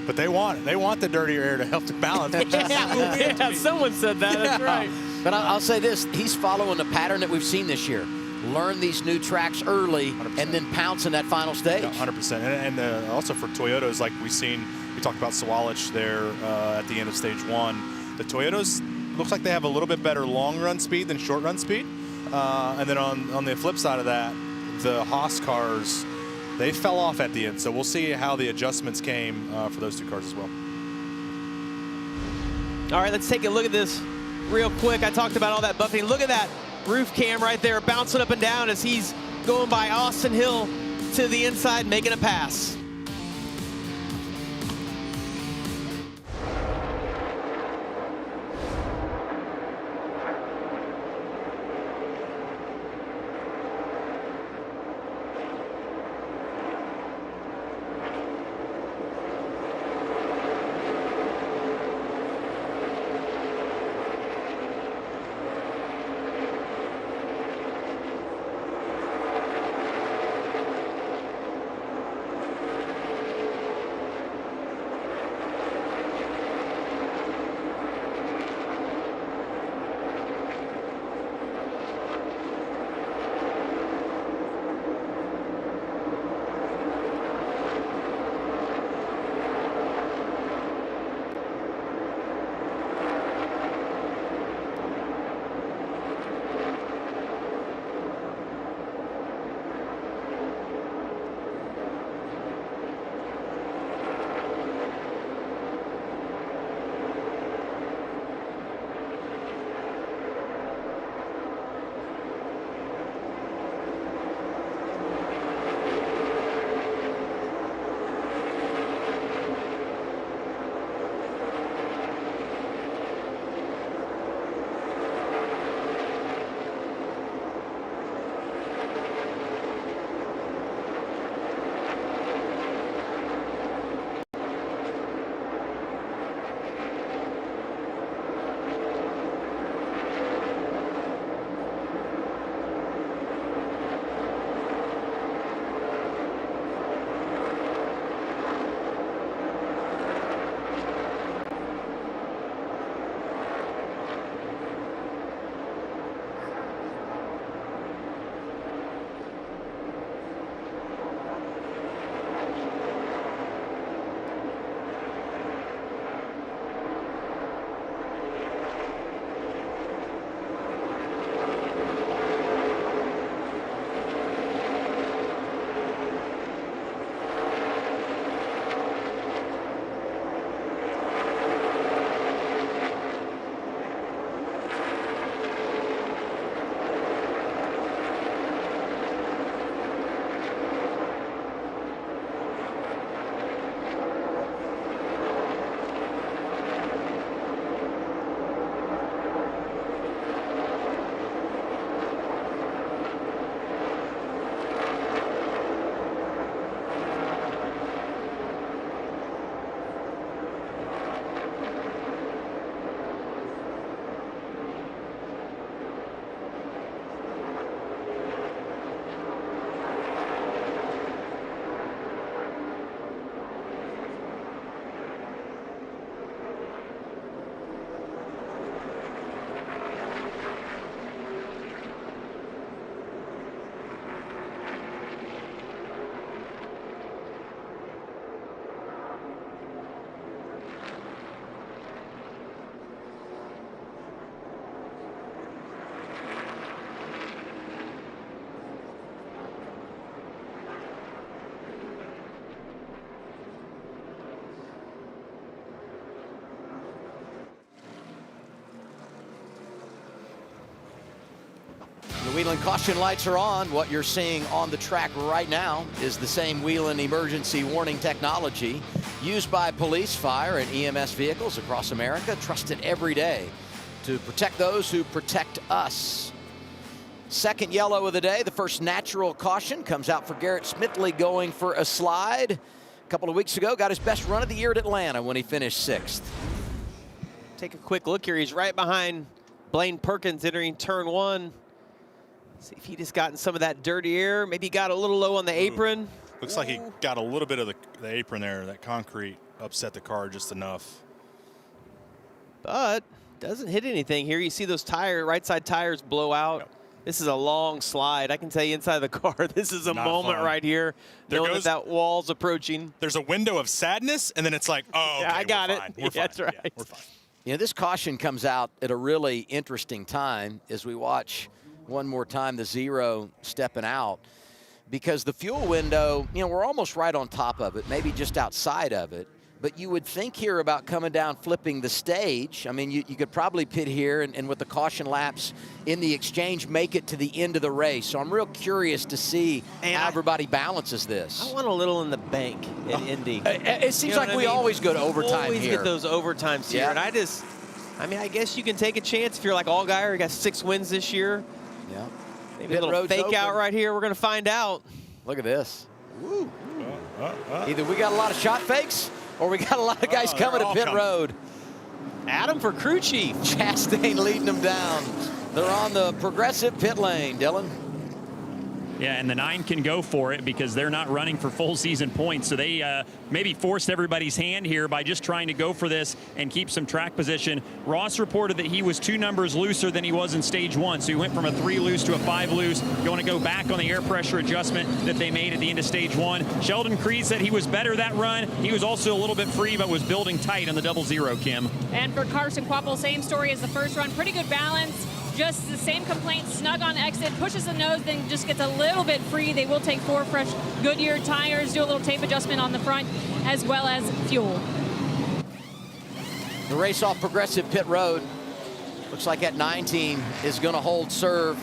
But they want the dirtier air to help the balance. Yeah, someone said that. That's right. But I'll say this, he's following the pattern that we've seen this year. Learn these new tracks early 100%. And then pounce in that final stage. Yeah, 100%. And also for Toyotas, like we talked about Sawalich there at the end of stage 1. The Toyotas looks like they have a little bit better long run speed than short run speed. And then on the flip side of that, the Haas cars, they fell off at the end. So we'll see how the adjustments came for those two cars as well. All right, let's take a look at this real quick. I talked about all that buffeting. Look at that roof cam right there bouncing up and down as he's going by Austin Hill to the inside, making a pass. Whelen caution lights are on. What you're seeing on the track right now is the same Whelen emergency warning technology used by police, fire, and EMS vehicles across America, trusted every day to protect those who protect us. Second yellow of the day, the first natural caution comes out for Garrett Smithley going for a slide. A couple of weeks ago, got his best run of the year at Atlanta when he finished 6th. Take a quick look here. He's right behind Blaine Perkins entering turn 1. See if he just gotten some of that dirty air. Maybe got a little low on the apron. Looks like he got a little bit of the apron there. That concrete upset the car just enough. But doesn't hit anything here. You see those right side tires blow out. Yep. This is a long slide. I can tell you inside the car, this is a moment right here. Knowing that wall's approaching. There's a window of sadness, and then it's like, oh, okay, yeah, I got it. We're fine. That's right. Yeah, we're fine. You know, this caution comes out at a really interesting time as we watch one more time the 0 stepping out, because the fuel window, you know, we're almost right on top of it, maybe just outside of it. But you would think here about coming down, flipping the stage. I mean, you could probably pit here and with the caution laps in the exchange, make it to the end of the race. So I'm real curious to see how everybody balances this. I want a little in the bank at Indy. It seems like we always go to overtime always here. Get those overtimes here. And I guess you can take a chance if you're like Allgaier, who got 6 wins this year. Yeah. Maybe a little fake out right here. We're going to find out. Look at this. Woo. Either we got a lot of shot fakes, or we got a lot of guys coming to pit road. Adam for crew chief. Chastain leading them down. They're on the progressive pit lane, Dylan. Yeah, and the 9 can go for it because they're not running for full season points. So they maybe forced everybody's hand here by just trying to go for this and keep some track position. Ross reported that he was 2 numbers looser than he was in stage 1. So he went from a 3 loose to a 5 loose. You want to go back on the air pressure adjustment that they made at the end of stage 1. Sheldon Creed said he was better that run. He was also a little bit free, but was building tight on the 00, Kim. And for Carson Kvapil, same story as the first run. Pretty good balance. Just the same complaint, snug on exit, pushes the nose, then just gets a little bit free. They will take 4 fresh Goodyear tires, do a little tape adjustment on the front, as well as fuel. The race off progressive pit road. Looks like that 9 team is going to hold serve.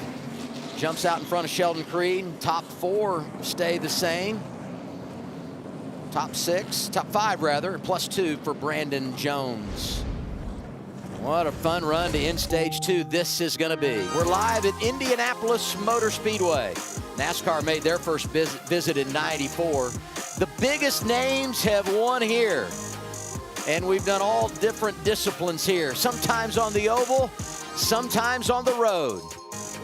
Jumps out in front of Sheldon Creed. Top 4 stay the same. Top 5 rather, +2 for Brandon Jones. What a fun run to end stage 2 this is going to be. We're live at Indianapolis Motor Speedway. NASCAR made their first visit in '94. The biggest names have won here. And we've done all different disciplines here. Sometimes on the oval, sometimes on the road.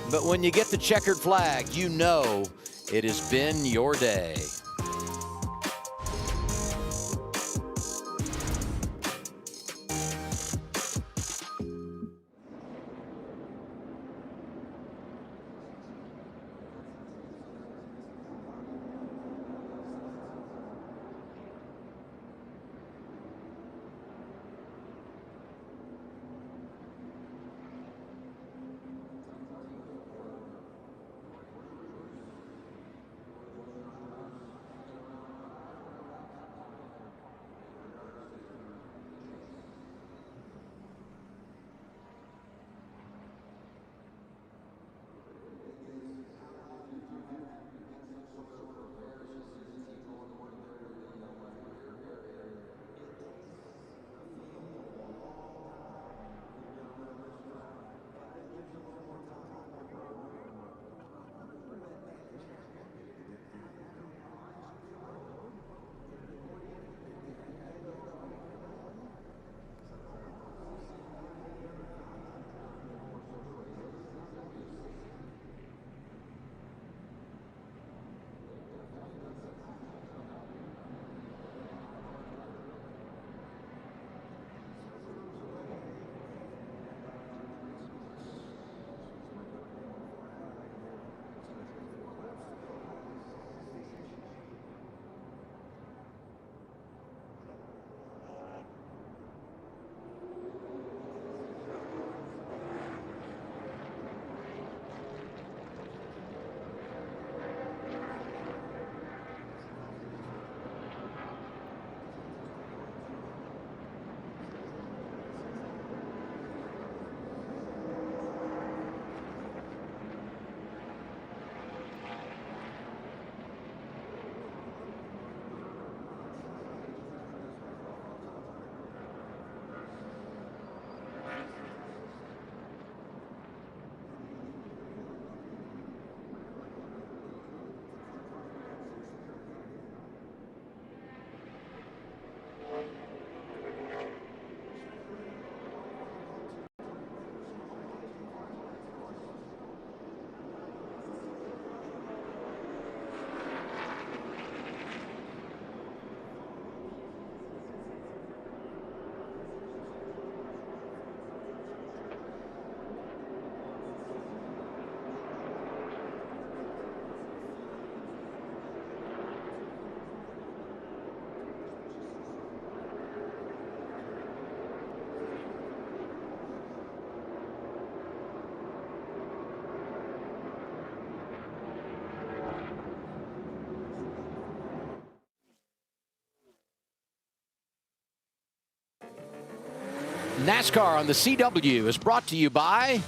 But when you get the checkered flag, you know it has been your day. NASCAR on the CW is brought to you by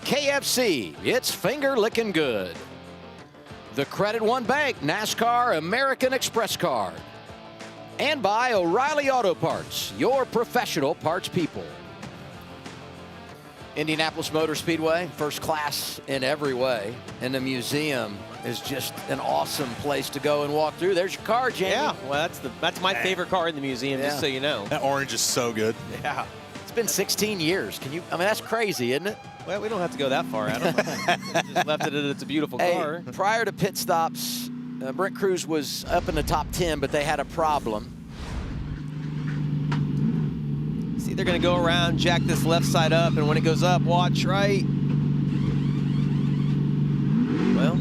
KFC. It's finger licking good. The Credit One Bank NASCAR American Express card. And by O'Reilly Auto Parts, your professional parts people. Indianapolis Motor Speedway, first class in every way. And the museum is just an awesome place to go and walk through. There's your car, Jamie. Yeah, well, that's my favorite car in the museum, just so you know. That orange is so good. Yeah. It's been 16 years. I mean, that's crazy, isn't it? Well, we don't have to go that far, Adam. Just left it at it's a beautiful car. Prior to pit stops, Brent Cruz was up in the top 10, but they had a problem. See, they're going to go around, jack this left side up, and when it goes up, watch right. Well,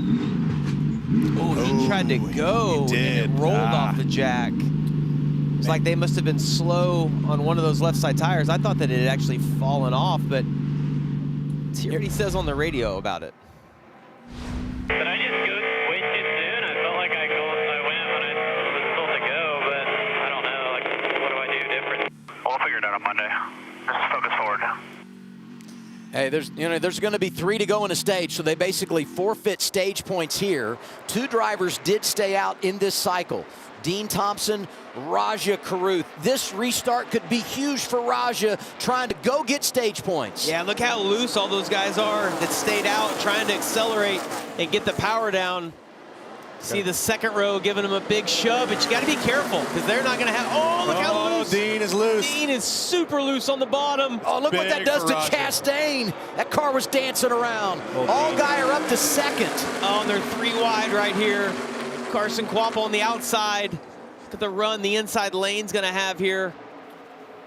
he tried to go and it rolled off the jack. It's like they must have been slow on one of those left side tires. I thought that it had actually fallen off, but let's hear what he says on the radio about it. Did I just go way too soon? I felt like I went when I was told to go, but I don't know. Like, what do I do different? We'll figure it out on Monday. Just focus forward. Hey, there's going to be 3 to go in a stage, so they basically forfeit stage points here. 2 drivers did stay out in this cycle. Dean Thompson, Raja Caruth. This restart could be huge for Raja, trying to go get stage points. Yeah, look how loose all those guys are that stayed out, trying to accelerate and get the power down. See the second row giving him a big shove, but you got to be careful because they're not going to have. Oh, look how loose. Dean is loose. Dean is super loose on the bottom. Oh, look what that does to Chastain. That car was dancing around. Allgaier up to second. Oh, and they're 3 wide right here. Carson Quapple on the outside. Look at the run the inside lane's going to have here.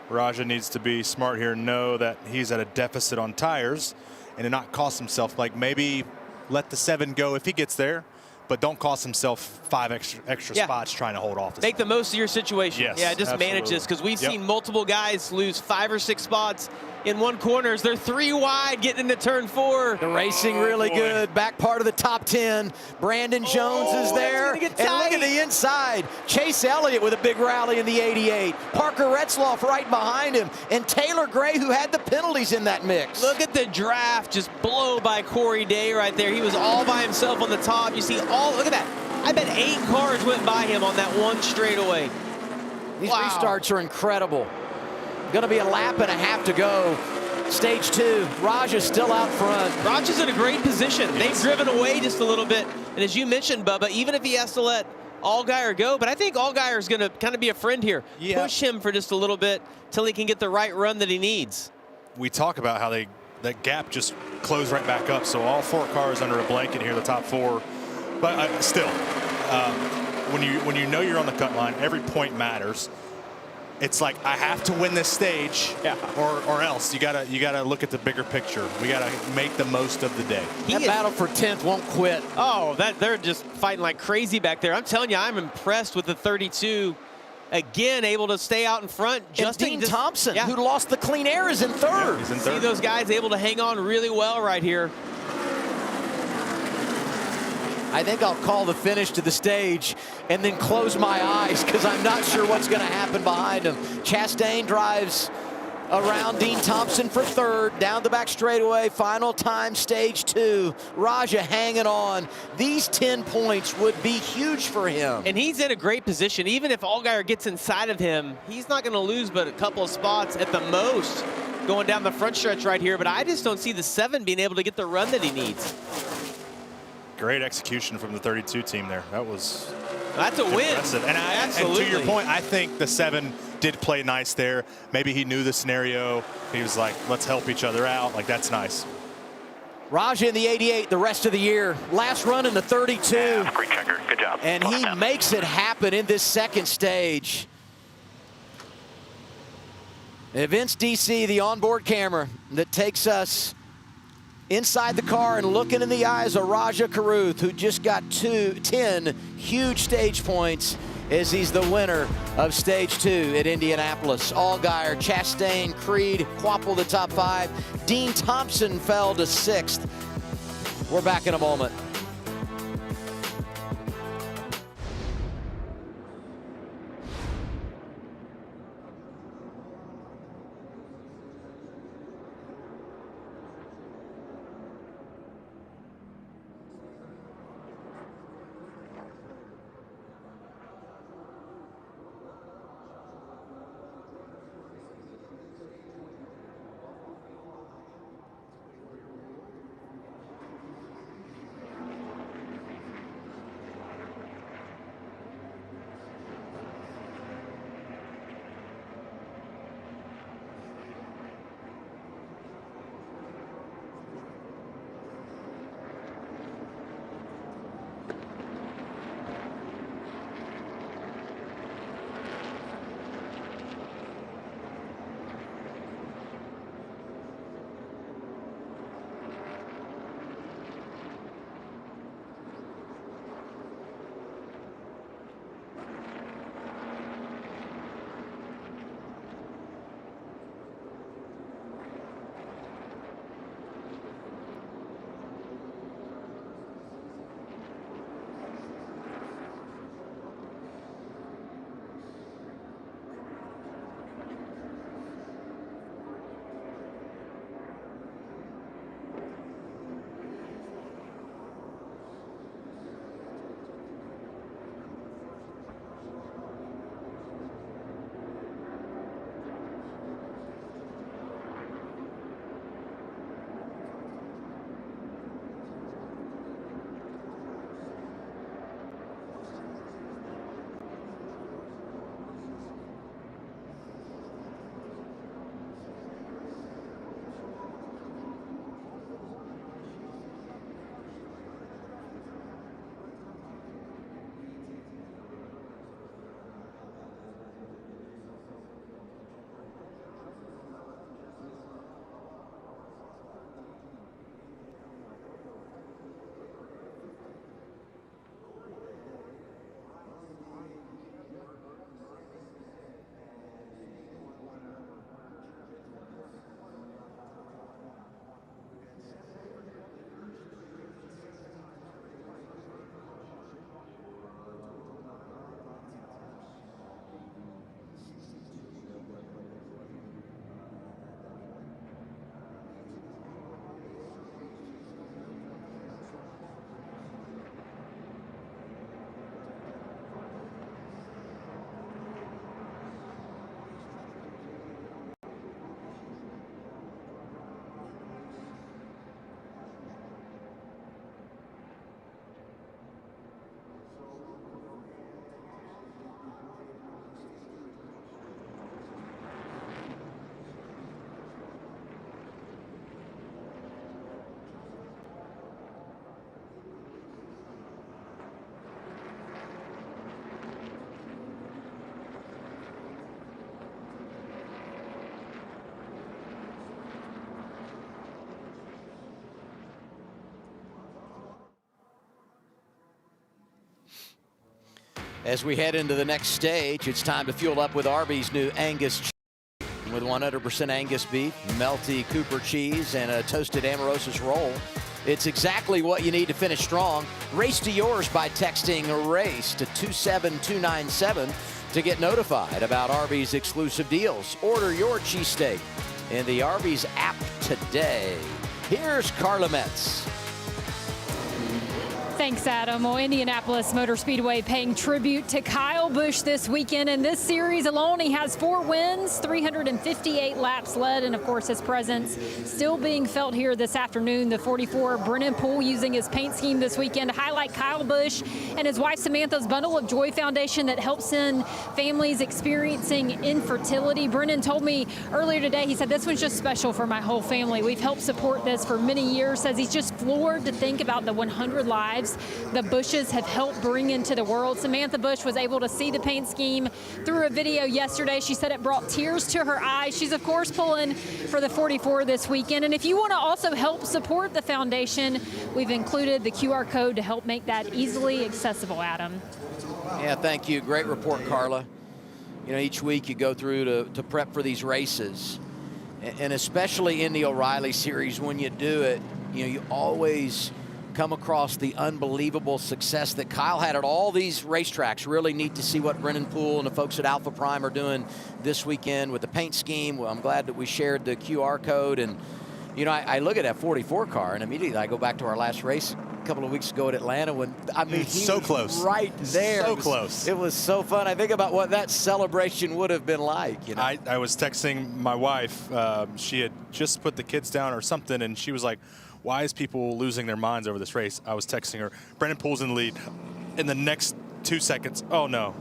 Raja needs to be smart here, know that he's at a deficit on tires and to not cost himself, like maybe let the 7 go if he gets there, but don't cost himself 5 extra spots trying to hold off. Make the most of your situation. Yes, yeah, just manage this because we've seen multiple guys lose 5 or 6 spots in one corner. They're 3 wide getting into turn 4. The racing really good. Back part of the top 10. Brandon Jones is there. And look at the inside. Chase Elliott with a big rally in the 88. Parker Retzloff right behind him. And Taylor Gray, who had the penalties in that mix. Look at the draft just blow by Corey Day right there. He was all by himself on the top. You see look at that. I bet 8 cars went by him on that one straightaway. These restarts are incredible. Going to be a lap and a half to go. Stage 2, Raja's still out front. Raja's in a great position. They've driven away just a little bit. And as you mentioned, Bubba, even if he has to let Allgaier go, but I think Allgaier's going to kind of be a friend here. Push him for just a little bit till he can get the right run that he needs. We talk about how that gap just closed right back up. So all 4 cars under a blanket here, the top 4. But still, when you know you're on the cut line, every point matters. It's like I have to win this stage, or else you gotta look at the bigger picture. We gotta make the most of the day. That battle for 10th won't quit. Oh, they're just fighting like crazy back there. I'm telling you, I'm impressed with the 32. Again, able to stay out in front. Dean Thompson, who lost the clean air, is in 3rd. He's in 3rd. See those guys able to hang on really well right here. I think I'll call the finish to the stage and then close my eyes because I'm not sure what's going to happen behind him. Chastain drives around Dean Thompson for 3rd, down the back straightaway, final time, stage 2. Raja hanging on. These 10 points would be huge for him. And he's in a great position. Even if Allgaier gets inside of him, he's not going to lose but a couple of spots at the most going down the front stretch right here. But I just don't see the 7 being able to get the run that he needs. Great execution from the 32 team there. That's a win. Impressive. And to your point, I think the 7 did play nice there. Maybe he knew the scenario. He was like, let's help each other out. Like, that's nice. Raja in the 88 the rest of the year. Last run in the 32. Yeah, great checker. Good job. And he makes it happen in this 2nd stage. Events DC, the onboard camera that takes us inside the car and looking in the eyes of Raja Caruth, who just got 10 huge stage points as he's the winner of stage 2 at Indianapolis. Allgaier, Chastain, Creed, Quapple the top 5. Dean Thompson fell to 6th. We're back in a moment. As we head into the next stage, it's time to fuel up with Arby's new Angus cheese. With 100% Angus beef, melty Cooper cheese, and a toasted Amaurosis roll. It's exactly what you need to finish strong. Race to yours by texting RACE to 27297 to get notified about Arby's exclusive deals. Order your cheesesteak in the Arby's app today. Here's Carla Metz. Thanks, Adam. Well, Indianapolis Motor Speedway paying tribute to Kyle Busch this weekend. In this series alone, he has 4 wins, 358 laps led, and of course his presence still being felt here this afternoon. The 44 Brennan Poole using his paint scheme this weekend to highlight Kyle Busch and his wife Samantha's Bundle of Joy Foundation that helps in families experiencing infertility. Brennan told me earlier today, he said, this one's just special for my whole family. We've helped support this for many years. Says he's just floored to think about the 100 lives the Bushes have helped bring into the world. Samantha Busch was able to see the paint scheme through a video yesterday. She said it brought tears to her eyes. She's of course pulling for the 44 this weekend. And if you want to also help support the foundation, we've included the QR code to help make that easily accessible, Adam. Yeah, thank you. Great report, Carla. You know, each week you go through to prep for these races, and especially in the O'Reilly series, when you do it, you know, you always come across the unbelievable success that Kyle had at all these racetracks. Really neat to see what Brennan Poole and the folks at Alpha Prime are doing this weekend with the paint scheme. Well, I'm glad that we shared the QR code. And, you know, I look at that 44 car and immediately I go back to our last race a couple of weeks ago at Atlanta when, I mean, he so was close. right there. So close. It was so fun. I think about what that celebration would have been like. You know? I was texting my wife. She had just put the kids down or something, and she was like, why is people losing their minds over this race? I was texting her. Brennan Poole's in the lead. In the next 2 seconds, oh no.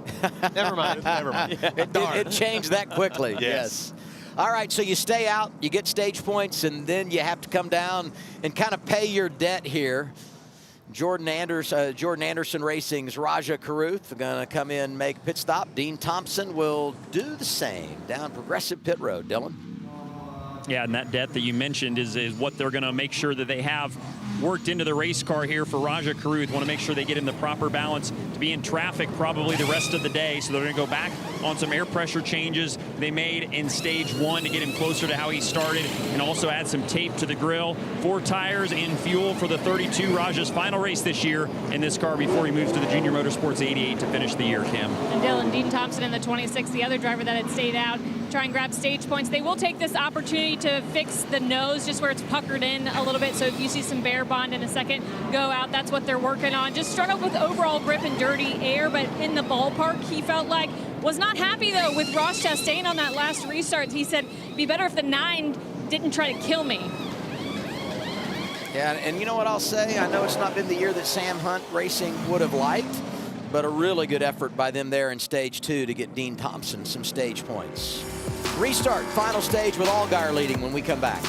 Never mind. Never mind. It changed that quickly. Yes. All right, so you stay out, you get stage points, and then you have to come down and kind of pay your debt here. Jordan Anderson Racing's Raja Caruth are going to come in, make a pit stop. Dean Thompson will do the same down Progressive Pit Road. Dylan? Yeah, and that debt that you mentioned is what they're going to make sure that they have worked into the race car here for Raja Caruth. Want to make sure they get him the proper balance to be in traffic probably the rest of the day. So they're going to go back on some air pressure changes they made in stage 1 to get him closer to how he started, and also add some tape to the grill. 4 tires and fuel for the 32, Raja's final race this year in this car before he moves to the Junior Motorsports 88 to finish the year, Kim. And Dylan, Dean Thompson in the 26, the other driver that had stayed out, try and grab stage points. They will take this opportunity to fix the nose just where it's puckered in a little bit. So if you see some bare bond in a second go out, that's what they're working on. Just struggled with overall grip and dirty air, but in the ballpark, he felt like was not happy though with Ross Chastain on that last restart. He said, be better if the 9 didn't try to kill me. Yeah, and you know what I'll say? I know it's not been the year that Sam Hunt Racing would have liked, but a really good effort by them there in stage 2 to get Dean Thompson some stage points. Restart, final stage with Allgaier leading when we come back.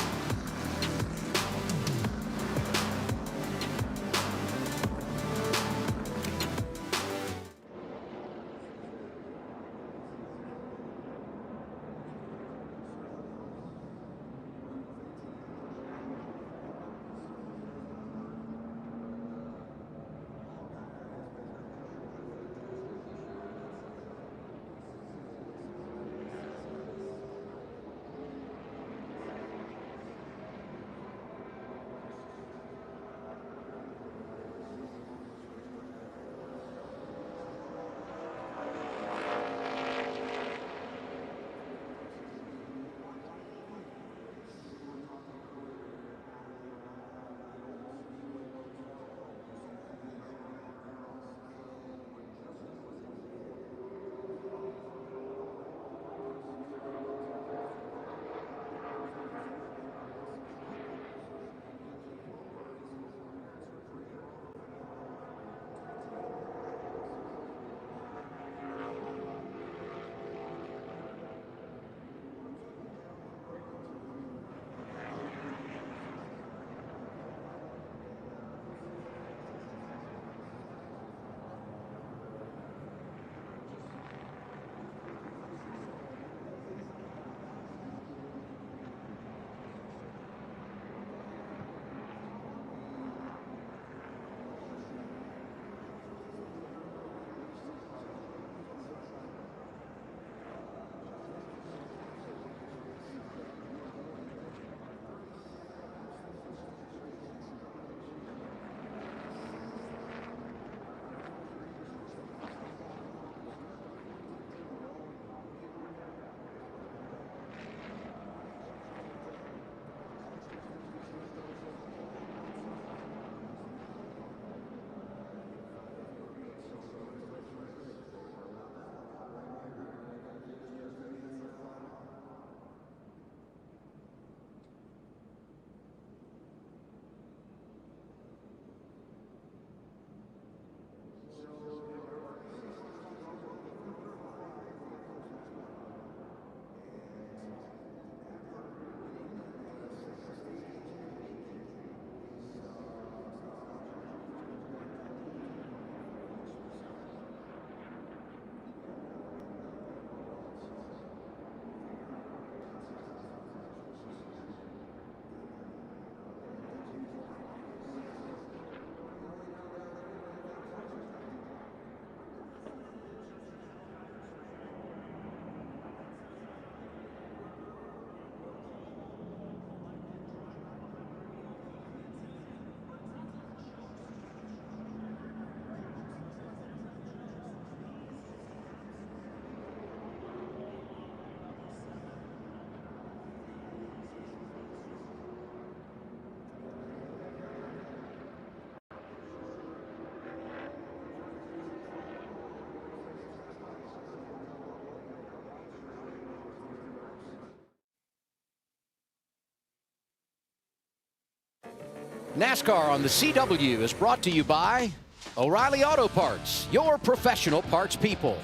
NASCAR on the CW is brought to you by O'Reilly Auto Parts, your professional parts people.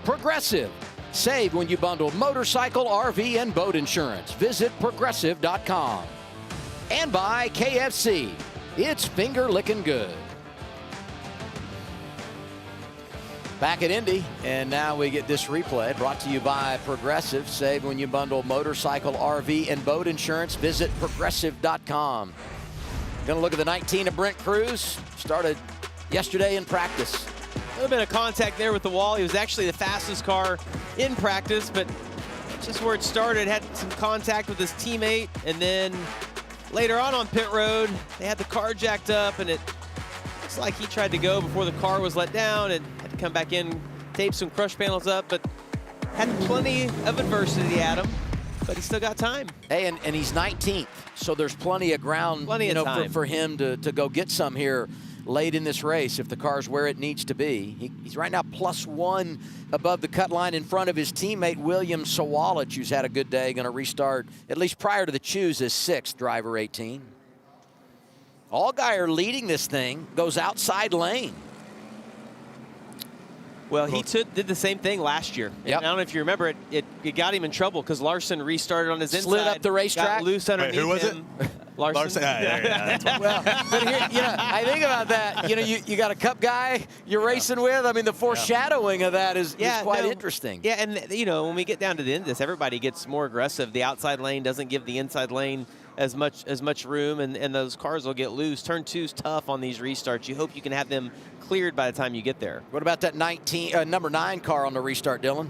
Progressive, save when you bundle motorcycle, RV, and boat insurance. Visit progressive.com. And by KFC, it's finger licking good. Back at Indy, and now we get this replay brought to you by Progressive. Save when you bundle motorcycle, RV, and boat insurance. Visit progressive.com. Going to look at the 19 of Brent Cruz. Started yesterday in practice. A little bit of contact there with the wall. He was actually the fastest car in practice, but just where it started, had some contact with his teammate, and then later on pit road, they had the car jacked up, and it looks like he tried to go before the car was let down and had to come back in, tape some crush panels up, but had plenty of adversity at him, but he still got time. Hey, and he's 19th, so there's plenty of ground for him to go get some here late in this race if the car's where it needs to be. He's right now +1 above the cut line in front of his teammate William Sawalich, who's had a good day, going to restart at least prior to the choose as 6th, driver 18. Allgaier leading this thing, goes outside lane. Well, he did the same thing last year. Yep. I don't know if you remember it got him in trouble because Larson restarted on his inside. Slid up the racetrack. Got loose underneath who was him. Larson. Yeah, that's Well, but here, I think about that. You got a Cup guy you're racing with. I mean, the foreshadowing of that is quite interesting. Yeah, and when we get down to the end of this, everybody gets more aggressive. The outside lane doesn't give the inside lane as much room, and those cars will get loose. Turn 2's tough on these restarts. You hope you can have them cleared by the time you get there. What about that number 9 car on the restart, Dylan?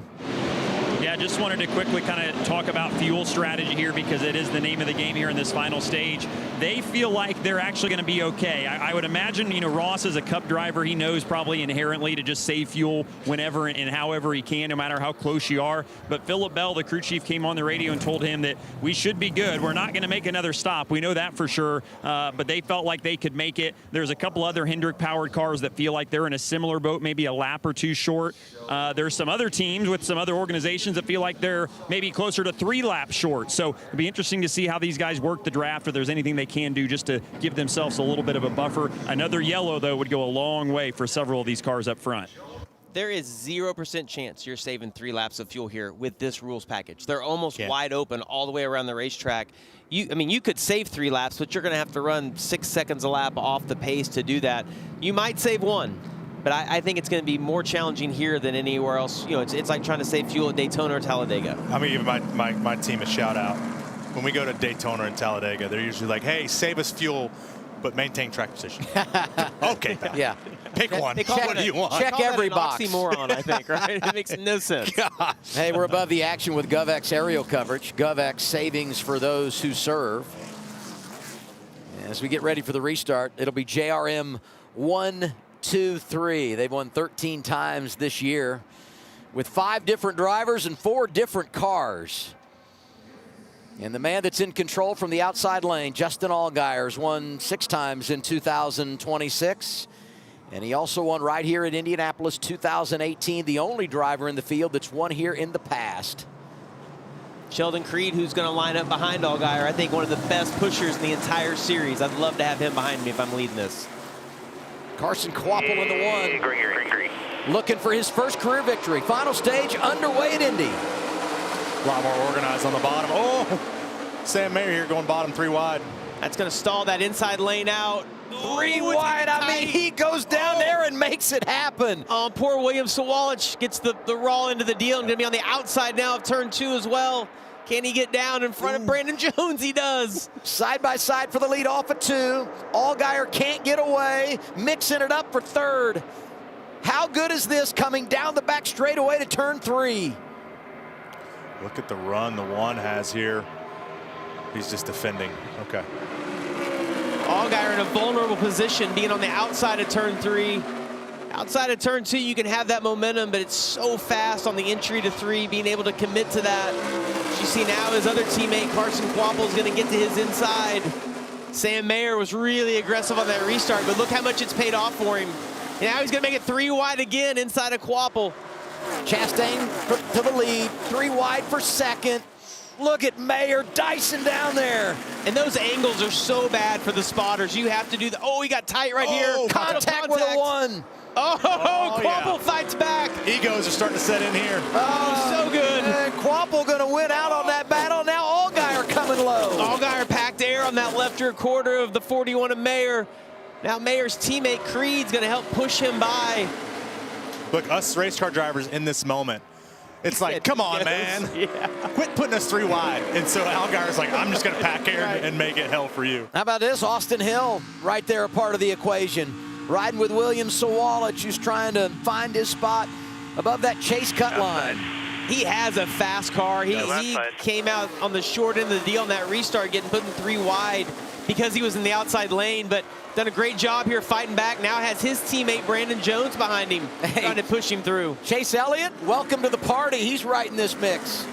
Yeah, just wanted to quickly kind of talk about fuel strategy here because it is the name of the game here in this final stage. They feel like they're actually going to be okay. I would imagine, Ross is a Cup driver. He knows probably inherently to just save fuel whenever and however he can, no matter how close you are. But Philip Bell, the crew chief, came on the radio and told him that we should be good. We're not going to make another stop. We know that for sure. But they felt like they could make it. There's a couple other Hendrick-powered cars that feel like they're in a similar boat, maybe a lap or 2 short. There's some other teams with some other organizations that feel like they're maybe closer to 3 laps short. So it'll be interesting to see how these guys work the draft, if there's anything they can do just to give themselves a little bit of a buffer. Another yellow, though, would go a long way for several of these cars up front. There is 0% chance you're saving 3 laps of fuel here with this rules package. They're almost wide open all the way around the racetrack. You could save 3 laps, but you're going to have to run 6 seconds a lap off the pace to do that. You might save 1. But I think it's going to be more challenging here than anywhere else. It's like trying to save fuel at Daytona or Talladega. I'm going to give my team a shout out. When we go to Daytona and Talladega, they're usually like, hey, save us fuel, but maintain track position. Okay, pal. Yeah. Pick one. What do you want? Check every box. Oxymoron, I think, right? It makes no sense. Gosh. Hey, we're above the action with GovX aerial coverage. GovX savings for those who serve. As we get ready for the restart, it'll be JRM 1, 2, 3. They've won 13 times this year with 5 different drivers and 4 different cars. And the man that's in control from the outside lane, Justin Allgaier's won 6 times in 2026. And he also won right here at Indianapolis 2018, the only driver in the field that's won here in the past. Sheldon Creed, who's going to line up behind Allgaier, I think one of the best pushers in the entire series. I'd love to have him behind me if I'm leading this. Carson Kvapil in the 1. Green. Looking for his first career victory. Final stage underway at Indy. A lot more organized on the bottom. Oh, Sam Mayer here going bottom 3 wide. That's going to stall that inside lane out. 3 wide. I mean, he goes down there and makes it happen. Oh, poor William Sawalich gets the raw end of the deal and going to be on the outside now of turn 2 as well. Can he get down in front of Brandon Jones? He does. Side by side for the lead off of 2. Allgaier can't get away. Mixing it up for 3rd. How good is this coming down the back straightaway to turn 3? Look at the run the 1 has here. He's just defending. Okay. Allgaier in a vulnerable position, being on the outside of turn 3. Outside of turn 2, you can have that momentum, but it's so fast on the entry to 3, being able to commit to that. You see now his other teammate, Carson Kvapil, is going to get to his inside. Sam Mayer was really aggressive on that restart, but look how much it's paid off for him. And now he's going to make it 3 wide again inside of Kvapil. Chastain to the lead, 3 wide for 2nd. Look at Mayer dicing down there. And those angles are so bad for the spotters. You have to do the, oh, he got tight right here. Contact with a 1. Oh, Quapple yeah. fights back. Egos are starting to set in here. Oh, so good. And Quapple going to win out on that battle. Now Allgaier coming low. Allgaier packed air on that left rear quarter of the 41 of Mayer. Now Mayer's teammate Creed's going to help push him by. Look, us race car drivers in this moment, it's like, come on, man. Yeah. Quit putting us 3 wide. And so Allgaier's like, I'm just going to pack air and make it hell for you. How about this? Austin Hill right there, a part of the equation. Riding with William Sawalich, who's trying to find his spot above that chase cut line. He has a fast car. He side. came out on the short end of the deal on that restart, getting put in 3 wide because he was in the outside lane, but done a great job here fighting back. Now has his teammate Brandon Jones behind him, trying to push him through. Chase Elliott, welcome to the party. He's right in this mix.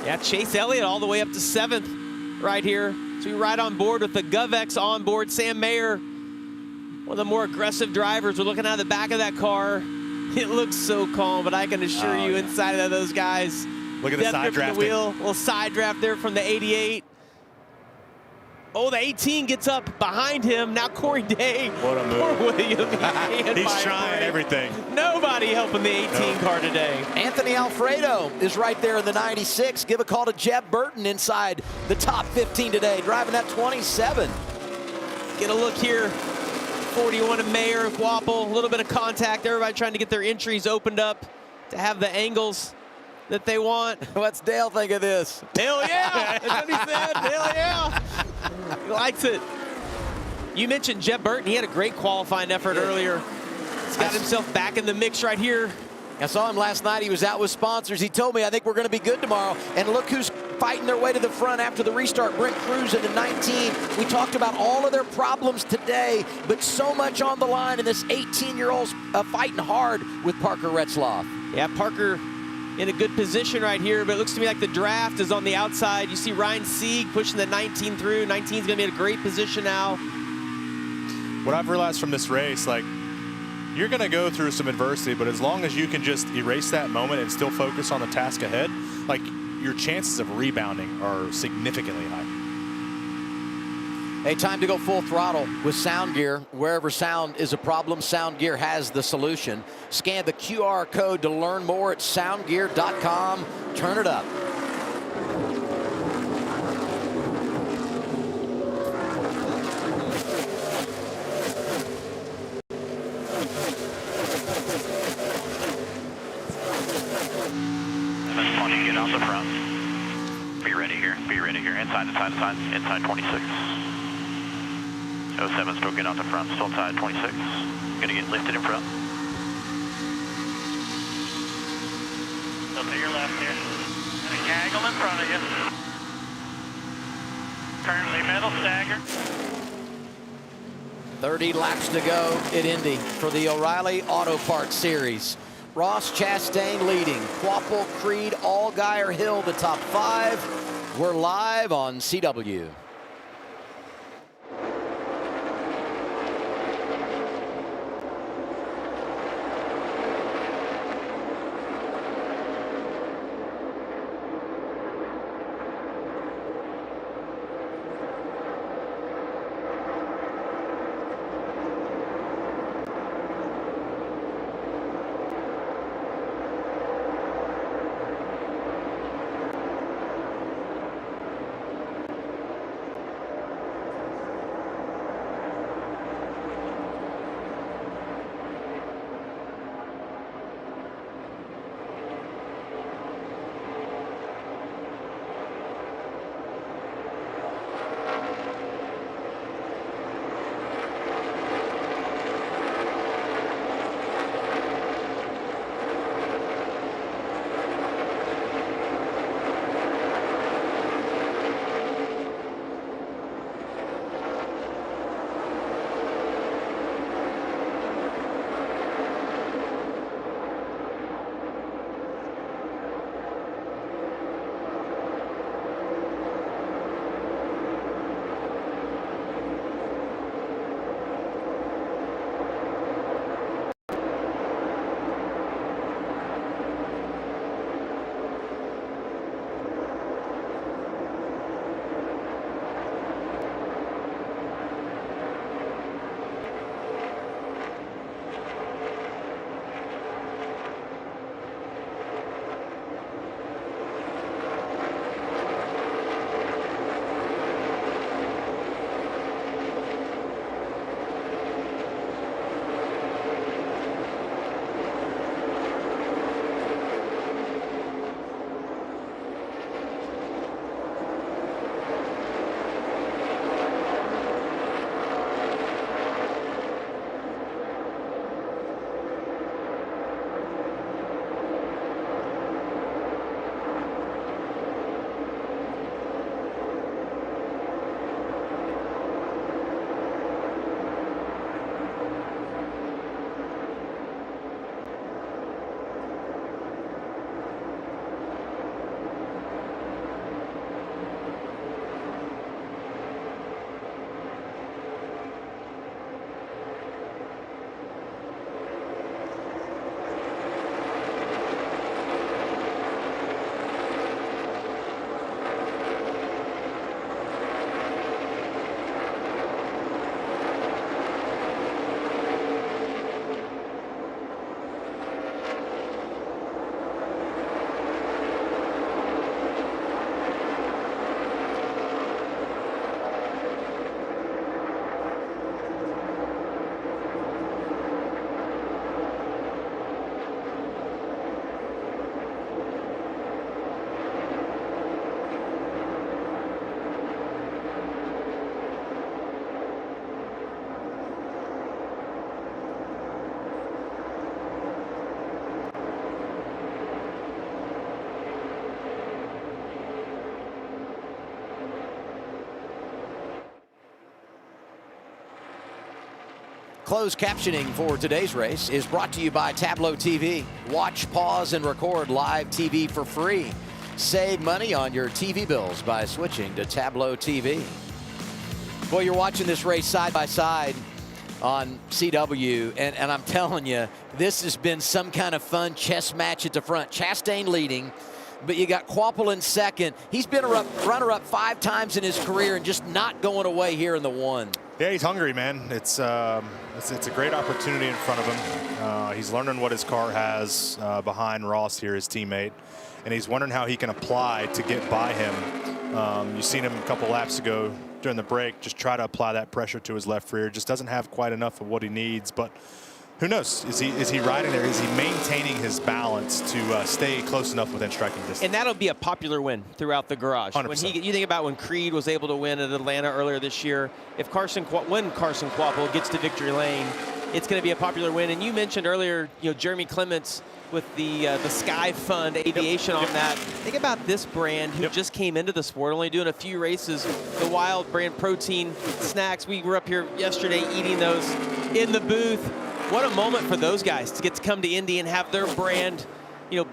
Yeah, Chase Elliott all the way up to 7th right here. So we ride on board with the GovX on board. Sam Mayer, one of the more aggressive drivers. We're looking out of the back of that car. It looks so calm, but I can assure you inside of those guys. Look at the side drafting. The wheel, little side draft there from the 88. Oh, the 18 gets up behind him. Now Corey Day. What a move. Poor William. He's trying everything. Nobody helping the 18 car today. Anthony Alfredo is right there in the 96. Give a call to Jeb Burton inside the top 15 today, driving that 27. Get a look here. 41 of Mayer, Quapple, a little bit of contact. Everybody trying to get their entries opened up to have the angles that they want. What's Dale think of this? Hell yeah! That's what he said. Hell yeah! He likes it. You mentioned Jeb Burton. He had a great qualifying effort earlier. He's got himself back in the mix right here. I saw him last night. He was out with sponsors. He told me, I think we're going to be good tomorrow. And look who's fighting their way to the front after the restart. Brent Cruz in the 19. We talked about all of their problems today, but so much on the line, and this 18-year-old's fighting hard with Parker Retzlaff. Yeah, Parker in a good position right here, but it looks to me like the draft is on the outside. You see Ryan Sieg pushing the 19 through. 19 is going to be in a great position now. What I've realized from this race, like, you're going to go through some adversity, but as long as you can just erase that moment and still focus on the task ahead, like, your chances of rebounding are significantly high. Hey, time to go full throttle with Sound Gear. Wherever sound is a problem, Sound Gear has the solution. Scan the QR code to learn more at soundgear.com. Turn it up. Get out the front. Be ready here. Be ready here. Inside, inside, inside. Inside 26. 07 still get out the front. Still inside 26. Gonna get lifted in front. Still to your left here. Gonna gaggle in front of you. Currently middle stagger. 30 laps to go at Indy for the O'Reilly Auto Parts Series. Ross Chastain leading. Quapple, Creed, Allgaier, Hill, the top 5. We're live on CW. Closed captioning for today's race is brought to you by Tableau TV. Watch, pause, and record live TV for free. Save money on your TV bills by switching to Tableau TV. Boy, you're watching this race side by side on CW, and I'm telling you, this has been some kind of fun chess match at the front. Chastain leading, but you got Quapple in second. He's been a runner-up 5 times in his career and just not going away here in the 1. Yeah, he's hungry, man. It's a great opportunity in front of him. He's learning what his car has behind Ross here, his teammate, and he's wondering how he can apply to get by him. You've seen him a couple laps ago during the break just try to apply that pressure to his left rear. Just doesn't have quite enough of what he needs, but who knows? Is he riding there? Is he maintaining his balance to stay close enough within striking distance? And that'll be a popular win throughout the garage. 100%. You think about when Creed was able to win at Atlanta earlier this year. If when Carson Quapple gets to victory lane, it's going to be a popular win. And you mentioned earlier, Jeremy Clements with the Sky Fund Aviation on that. Think about this brand who just came into the sport, only doing a few races. The Wild brand protein snacks. We were up here yesterday eating those in the booth. What a moment for those guys to get to come to Indy and have their brand,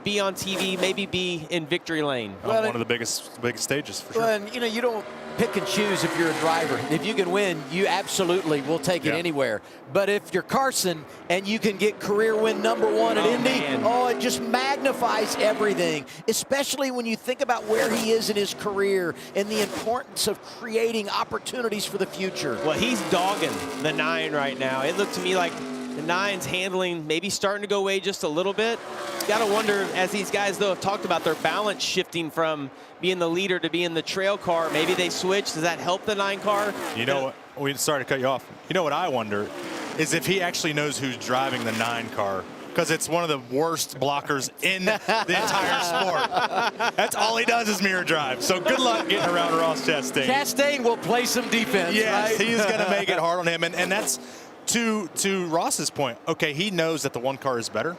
be on TV, maybe be in victory lane. One of the biggest stages for sure. Well, and you don't pick and choose if you're a driver. If you can win, you absolutely will take it anywhere. But if you're Carson and you can get career win #1 at Indy, it just magnifies everything, especially when you think about where he is in his career and the importance of creating opportunities for the future. Well, he's dogging the 9 right now. It looked to me like the 9's handling maybe starting to go away just a little bit. Got to wonder, as these guys, though, have talked about their balance shifting from being the leader to being the trail car. Maybe they switch. Does that help the 9 car? Sorry to cut you off. You know what I wonder is if he actually knows who's driving the 9 car, because it's one of the worst blockers in the entire sport. That's all he does is mirror drive. So good luck getting around Ross Chastain. Chastain will play some defense. Yes, right? he is going to make it hard on him, and that's to Ross's point. Okay, he knows that the 1 car is better.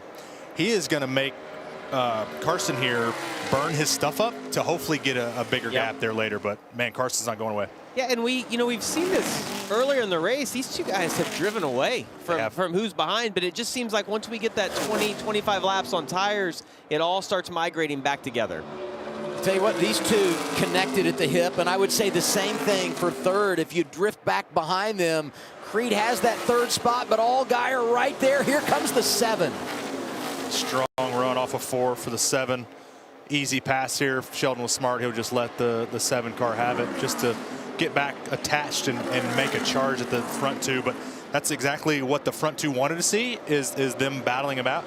He is going to make Carson here burn his stuff up to hopefully get a bigger gap there later. But man, Carson's not going away. Yeah, and we've seen this earlier in the race. These 2 guys have driven away from who's behind, but it just seems like once we get that 20-25 laps on tires, it all starts migrating back together. Tell you what, these 2 connected at the hip, and I would say the same thing for 3rd. If you drift back behind them, Creed has that 3rd spot, but Allgaier right there. Here comes the 7. Strong run off of 4 for the 7. Easy pass here. If Sheldon was smart, he'll just let the 7 car have it just to get back attached and make a charge at the front 2. But that's exactly what the front 2 wanted to see, is them battling it out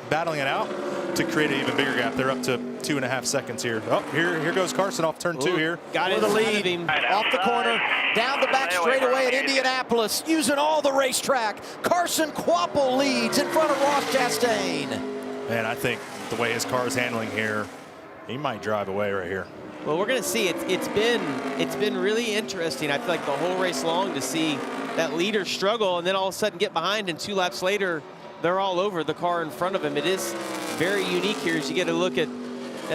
to create an even bigger gap. They're up to 2.5 seconds here. Oh, here goes Carson off turn 2 here. Got it, the lead him off the corner, down the back straightaway at Indianapolis, using all the racetrack. Carson Quapple leads in front of Ross Chastain. Man, I think the way his car is handling here, he might drive away right here. Well, we're going to see. It's been really interesting. I feel like the whole race long to see that leader struggle and then all of a sudden get behind, and 2 laps later, they're all over the car in front of him. It is very unique here as you get a look at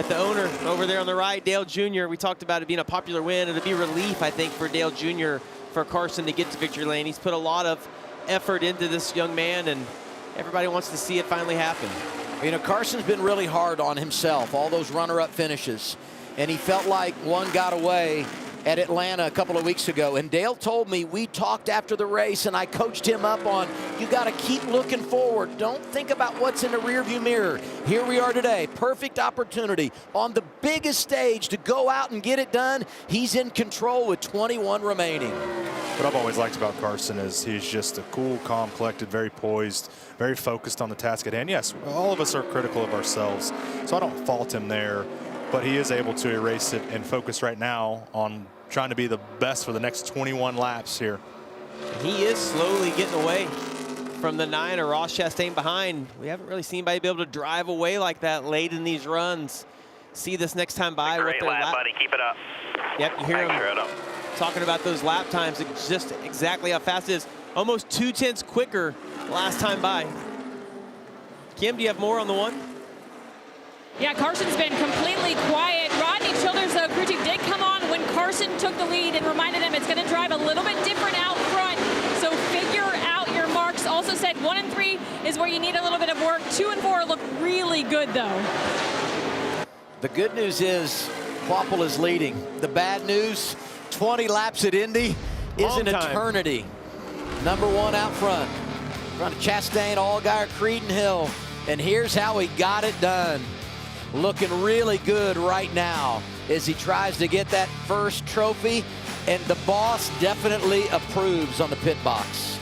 the owner over there on the right, Dale Jr. We talked about it being a popular win. It'll be relief, I think, for Dale Jr. for Carson to get to victory lane. He's put a lot of effort into this young man, and everybody wants to see it finally happen. Carson's been really hard on himself, all those runner-up finishes. And he felt like one got away at Atlanta a couple of weeks ago. And Dale told me, we talked after the race, and I coached him up on, you got to keep looking forward. Don't think about what's in the rearview mirror. Here we are today, perfect opportunity on the biggest stage to go out and get it done. He's in control with 21 remaining. What I've always liked about Carson is he's just a cool, calm, collected, very poised, very focused on the task at hand. Yes, all of us are critical of ourselves, so I don't fault him there, but he is able to erase it and focus right now on trying to be the best for the next 21 laps here. He is slowly getting away from the 9 or Ross Chastain behind. We haven't really seen anybody be able to drive away like that late in these runs. See this next time by. Great lap, buddy. Keep it up. Yep, you hear him talking about those lap times. It's just exactly how fast it is. Almost 2/10 quicker last time by. Kim, do you have more on the 1? Yeah, Carson's been completely quiet. Rodney Childers, though, crew chief, did come on when Carson took the lead and reminded him it's going to drive a little bit different out front. So figure out your marks. Also said 1 and 3 is where you need a little bit of work. 2 and 4 look really good, though. The good news is Kvapil is leading. The bad news, 20 laps at Indy is an eternity. Number 1 out front. In front of Chastain, Allgaier, Creed and Hill. And here's how he got it done. Looking really good right now as he tries to get that first trophy. And the boss definitely approves on the pit box.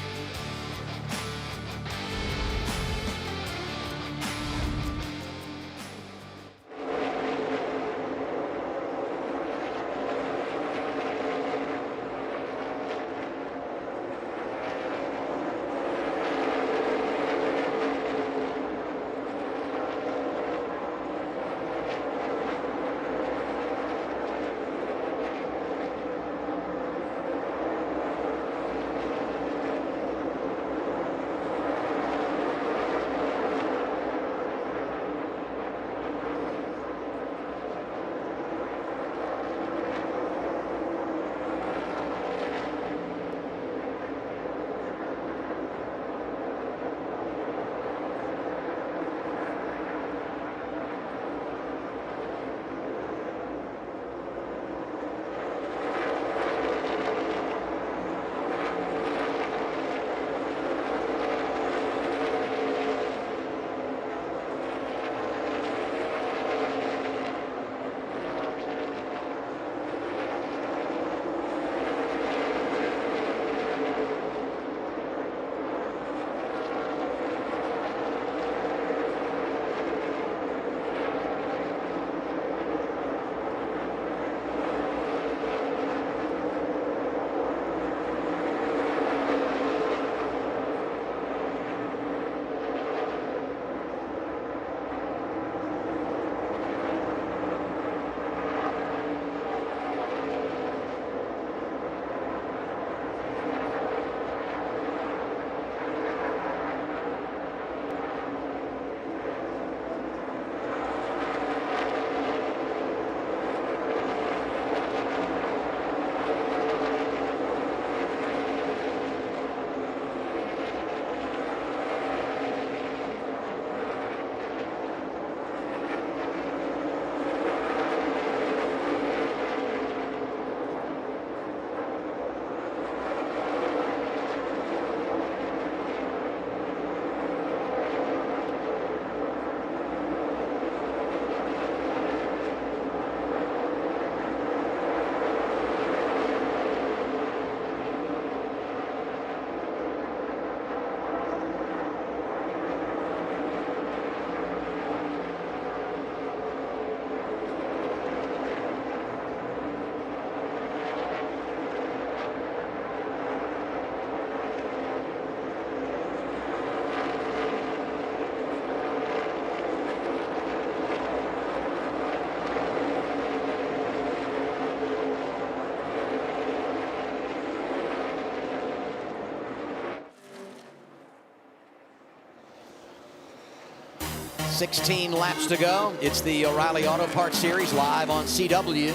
.16 laps to go. It's the O'Reilly Auto Parts Series live on CW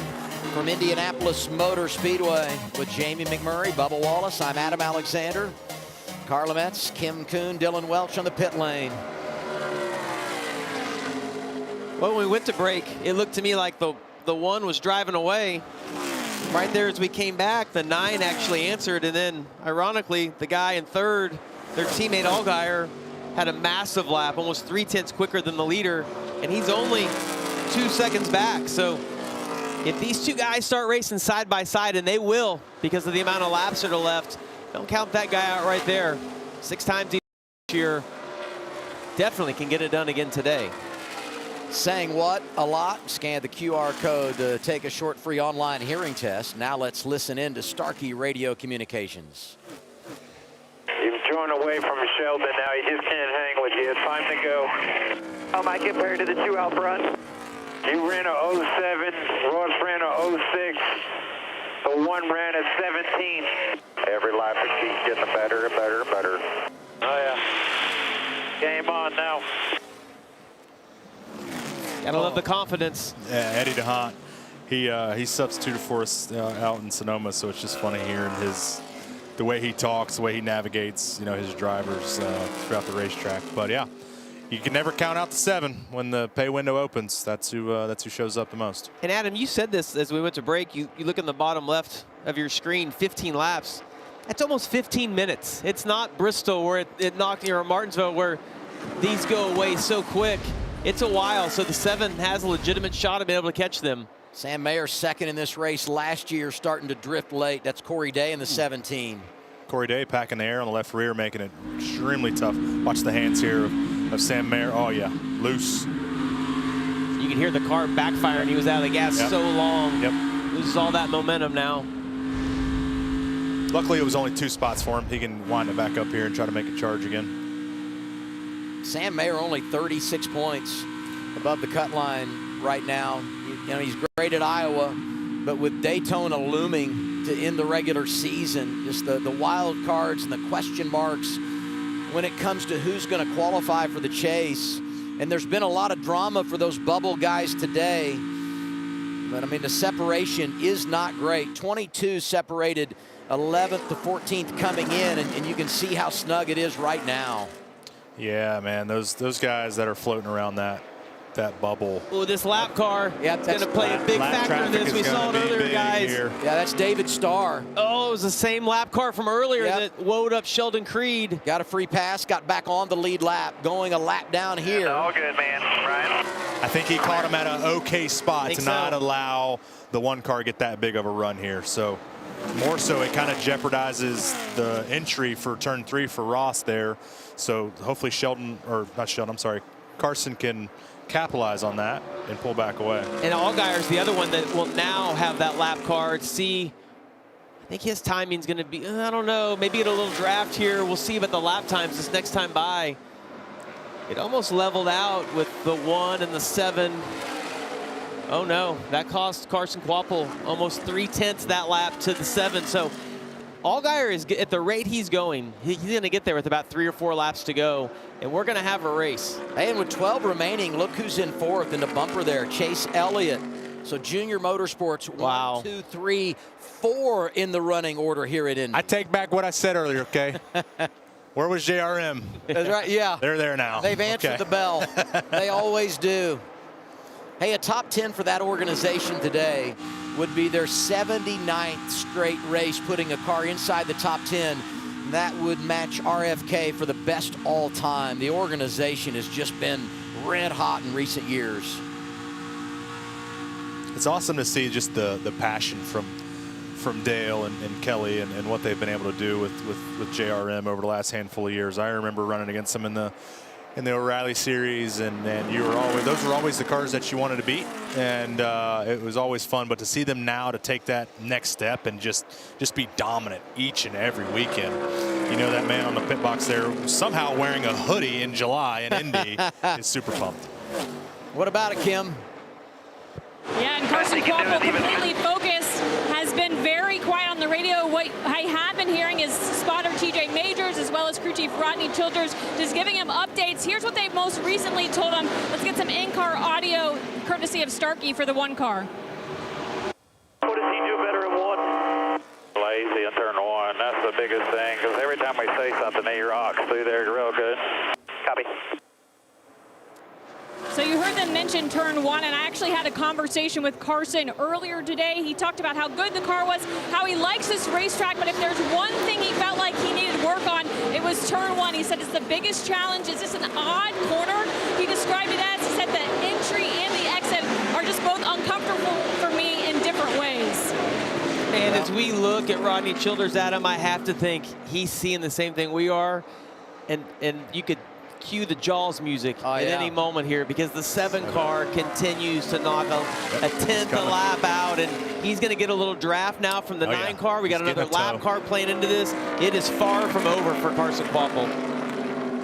from Indianapolis Motor Speedway with Jamie McMurray, Bubba Wallace. I'm Adam Alexander. Carla Metz, Kim Kuhn, Dylan Welch on the pit lane. Well, when we went to break, it looked to me like the 1 was driving away. Right there as we came back, the 9 actually answered, and then ironically, the guy in 3rd, their teammate Allgaier, had a massive lap, almost 3/10 quicker than the leader, and he's only 2 seconds back. So if these two guys start racing side by side, and they will because of the amount of laps that are left, don't count that guy out right there. 6 times this year, definitely can get it done again today. Saying what? A lot. Scan the QR code to take a short free online hearing test. Now let's listen in to Starkey Radio Communications. You've drawn away from Sheldon now. He just can't hang with you. It's time to go. How am I compared to the 2 out front? You ran a 07. Ross ran a 06. The 1 ran a 17. Every lap it keeps getting better and better and better. Oh, yeah. Game on now. Gotta love the confidence. Yeah, Eddie DeHaan, he substituted for us out in Sonoma, so it's just funny hearing his the way he talks, the way he navigates, you know, his drivers throughout the racetrack. But yeah, you can never count out the 7 when the pay window opens. That's who shows up the most. And Adam, you said this as we went to break. You look in the bottom left of your screen, 15 laps. That's almost 15 minutes. It's not Bristol where it knocked, or Martinsville where these go away so quick. It's a while, so the 7 has a legitimate shot of being able to catch them. Sam Mayer second in this race last year, starting to drift late. That's Corey Day in the 17. Corey Day packing the air on the left rear, making it extremely tough. Watch the hands here of Sam Mayer. Oh yeah, loose. You can hear the car backfiring. He was out of the gas so long. Loses all that momentum now. Luckily, it was only 2 spots for him. He can wind it back up here and try to make a charge again. Sam Mayer only 36 points above the cut line right now. You know, he's great at Iowa, but with Daytona looming to end the regular season, just the wild cards and the question marks when it comes to who's going to qualify for the chase. And there's been a lot of drama for those bubble guys today. But, I mean, the separation is not great. 22 separated 11th to 14th coming in, and you can see how snug it is right now. Yeah, man, those guys that are floating around that bubble. Oh, this lap car is going to play a big factor in this. We saw it earlier, guys. Here. Yeah, that's David Starr. Oh, it was the same lap car from earlier that woed up Sheldon Creed. Got a free pass, got back on the lead lap, going a lap down here. Yeah, all good, man. Ryan? I think he caught him at an okay spot to not allow the one car get that big of a run here. So more so, it kind of jeopardizes the entry for turn 3 for Ross there. So hopefully Carson can capitalize on that and pull back away. And Allgaier's the other one that will now have that lap car. I think his timing's going to be, I don't know, maybe get a little draft here. We'll see about the lap times this next time by. It almost leveled out with the 1 and the 7. Oh no, that cost Carson Kvapil almost 3/10 that lap to the 7. So Allgaier is, at the rate he's going, he's going to get there with about 3 or 4 laps to go, and we're going to have a race. Hey, and with 12 remaining, look who's in 4th in the bumper there, Chase Elliott. So Junior Motorsports, 1, 2, 3, 4 in the running order here at Indy. I take back what I said earlier, okay? Where was JRM? That's right, yeah. They're there now. They've answered the bell. They always do. Hey, a top 10 for that organization today would be their 79th straight race, putting a car inside the top 10. That would match RFK for the best all time. The organization has just been red hot in recent years. It's awesome to see just the passion from Dale and Kelly and what they've been able to do with JRM over the last handful of years. I remember running against them in the O'Reilly series, and those were always the cars that you wanted to beat, and it was always fun. But to see them now to take that next step and just be dominant each and every weekend. You know, that man on the pit box there somehow wearing a hoodie in July in Indy is super pumped. What about it, Kim? Yeah, and Carson Kvapil, completely focused, has been very quiet on the radio. What I have been hearing is spotter TJ Majors as well as crew chief Rodney Childers just giving him updates. Here's what they most recently told him. Let's get some in-car audio courtesy of Starkey for the 1 car. What does he do better in 1? Lazy in turn 1. That's the biggest thing, because every time we say something, he rocks through there real good. Copy. So you heard them mention turn 1, and I actually had a conversation with Carson earlier today. He talked about how good the car was, how he likes this racetrack, but if there's one thing he felt like he needed work on, it was turn 1. He said it's the biggest challenge. It's just an odd corner. He described it as, he said the entry and the exit are just both uncomfortable for me in different ways. And as we look at Rodney Childers, Adam, I have to think he's seeing the same thing we are, and you could cue the Jaws music at any moment here, because the 7 car continues to knock a 10th a lap out, and he's going to get a little draft now from the 9 car. We got another lap car playing into this. It is far from over for Carson Kvapil.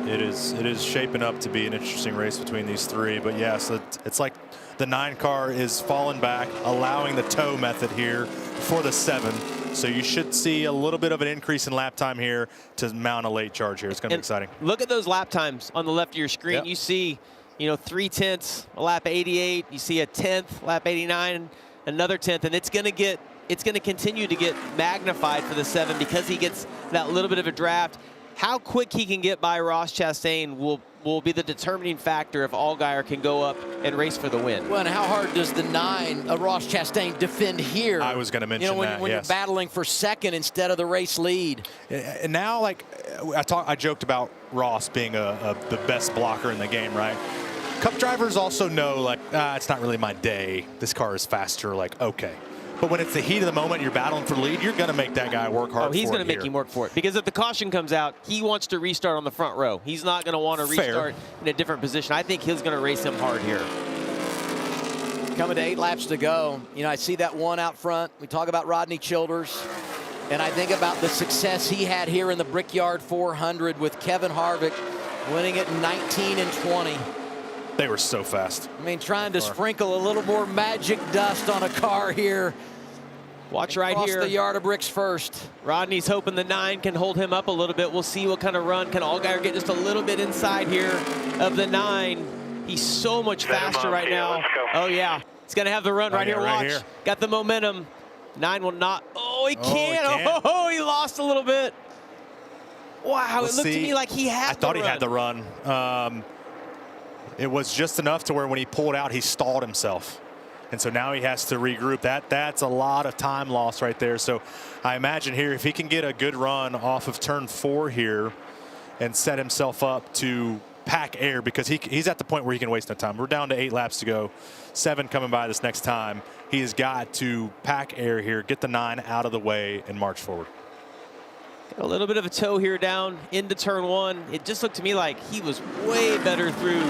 It is shaping up to be an interesting race between these 3, but yes, it's like the 9 car is falling back, allowing the tow method here for the 7. So you should see a little bit of an increase in lap time here to mount a late charge here. It's going to be exciting. Look at those lap times on the left of your screen. Yep. You see, 3/10 a lap 88. You see a 10th, lap 89, another 10th, and it's going to get it's going to continue to get magnified for the 7 because he gets that little bit of a draft. How quick he can get by Ross Chastain will be the determining factor if Allgaier can go up and race for the win. Well, and how hard does the 9, Ross Chastain, defend here? I was going to mention when that, you're battling for second instead of the race lead. And now, like, I joked about Ross being the best blocker in the game, right? Cup drivers also know, like, it's not really my day. This car is faster, like, okay. But when it's the heat of the moment, you're battling for the lead, you're going to make that guy work hard for it. He's going to make him work for it. Because if the caution comes out, he wants to restart on the front row. He's not going to want to restart in a different position. I think he's going to race him hard here. Coming to 8 laps to go. You know, I see that one out front. We talk about Rodney Childers. And I think about the success he had here in the Brickyard 400 with Kevin Harvick winning it in 19 and 20. They were so fast. I mean, trying to sprinkle a little more magic dust on a car here. Watch right here. Across the yard of bricks first. Rodney's hoping the 9 can hold him up a little bit. We'll see what kind of run. Can Allgaier get just a little bit inside here of the 9? He's so much faster right now. Oh, yeah. He's going to have the run right here. Watch. Got the momentum. 9 will not. Oh, he can't. Oh, he lost a little bit. Wow, it looked to me like he had the run. I thought he had the run. It was just enough to where when he pulled out, he stalled himself. And so now he has to regroup. That's a lot of time lost right there. So I imagine here, if he can get a good run off of turn 4 here and set himself up to pack air, because he's at the point where he can waste no time. We're down to 8 laps to go. 7 coming by this next time. He has got to pack air here, get the 9 out of the way, and march forward. A little bit of a toe here down into turn 1. It just looked to me like he was way better through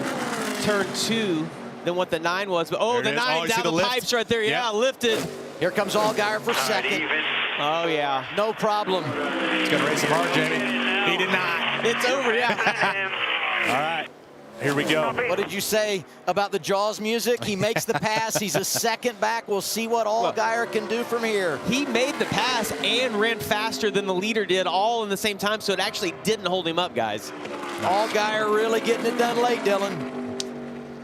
turn 2 than what the 9 was. But the 9 down the pipes right there. Yeah, lifted. Here comes Allgaier for second. Oh, yeah. No problem. He's going to race him hard, Jamie. He did not. It's over, yeah. All right. Here we go. What did you say about the Jaws music? He makes the pass. He's a second back. We'll see what Allgaier can do from here. He made the pass and ran faster than the leader did all in the same time, so it actually didn't hold him up, guys. Allgaier really getting it done late, Dylan.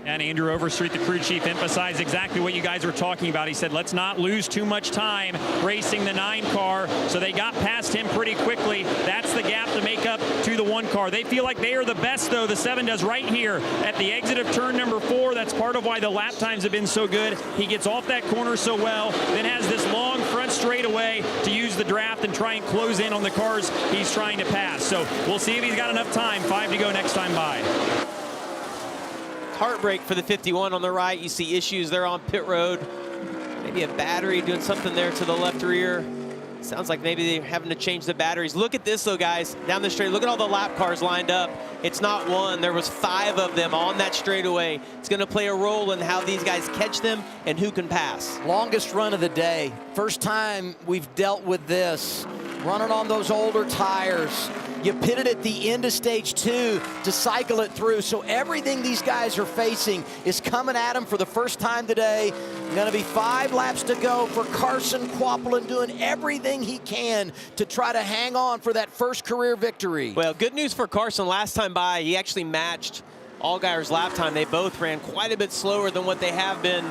And Andrew Overstreet, the crew chief, emphasized exactly what you guys were talking about. He said, let's not lose too much time racing the 9 car. So they got past him pretty quickly. That's the gap to make up to the 1 car. They feel like they are the best, though. The 7 does right here at the exit of turn number 4. That's part of why the lap times have been so good. He gets off that corner so well, then has this long front straightaway to use the draft and try and close in on the cars he's trying to pass. So we'll see if he's got enough time. 5 to go next time by. Heartbreak for the 51 on the right. You see issues there on pit road. Maybe a battery doing something there to the left rear. Sounds like maybe they're having to change the batteries. Look at this, though, guys. Down the straight. Look at all the lap cars lined up. It's not one. There was 5 of them on that straightaway. It's going to play a role in how these guys catch them and who can pass. Longest run of the day. First time we've dealt with this. Running on those older tires. You pitted at the end of stage 2 to cycle it through. So everything these guys are facing is coming at them for the first time today. Going to be 5 laps to go for Carson Kvapilin, doing everything he can to try to hang on for that first career victory. Well, good news for Carson. Last time by, he actually matched Allgaier's lap time. They both ran quite a bit slower than what they have been.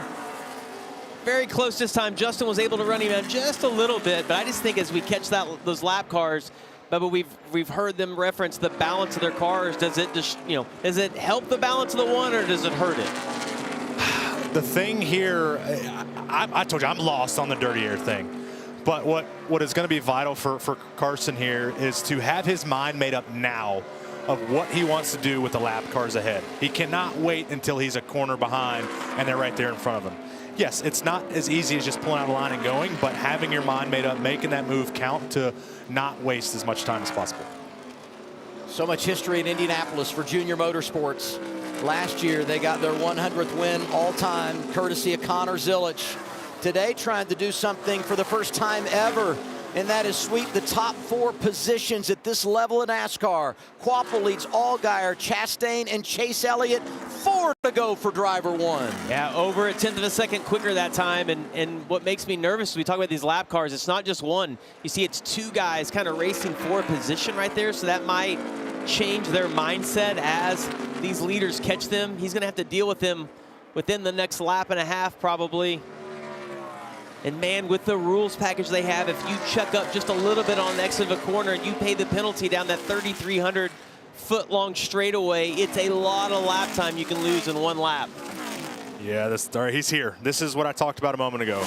Very close this time. Justin was able to run him down just a little bit, but I just think as we catch those lap cars, but we've heard them reference the balance of their cars. Does it just, does it help the balance of the 1 or does it hurt it? The thing here, I told you I'm lost on the dirty air thing. But what is going to be vital for Carson here is to have his mind made up now of what he wants to do with the lap cars ahead. He cannot wait until he's a corner behind and they're right there in front of him. Yes, it's not as easy as just pulling out a line and going, but having your mind made up, making that move count to not waste as much time as possible. So much history in Indianapolis for Junior Motorsports. Last year, they got their 100th win all-time, courtesy of Connor Zilic. Today, trying to do something for the first time ever, and that is sweep the top 4 positions at this level in NASCAR. Kvapil leads Allgaier, Chastain, and Chase Elliott. 4 to go for driver 1. Yeah, over a 1/10 of a second quicker that time. And what makes me nervous is we talk about these lap cars, it's not just one. You see it's 2 guys kind of racing for a position right there, so that might change their mindset as these leaders catch them. He's going to have to deal with them within the next lap and a half probably. And man, with the rules package they have, if you chuck up just a little bit on the exit of a corner and you pay the penalty down that 3,300 foot long straightaway, it's a lot of lap time you can lose in one lap. Yeah, all right, he's here. This is what I talked about a moment ago.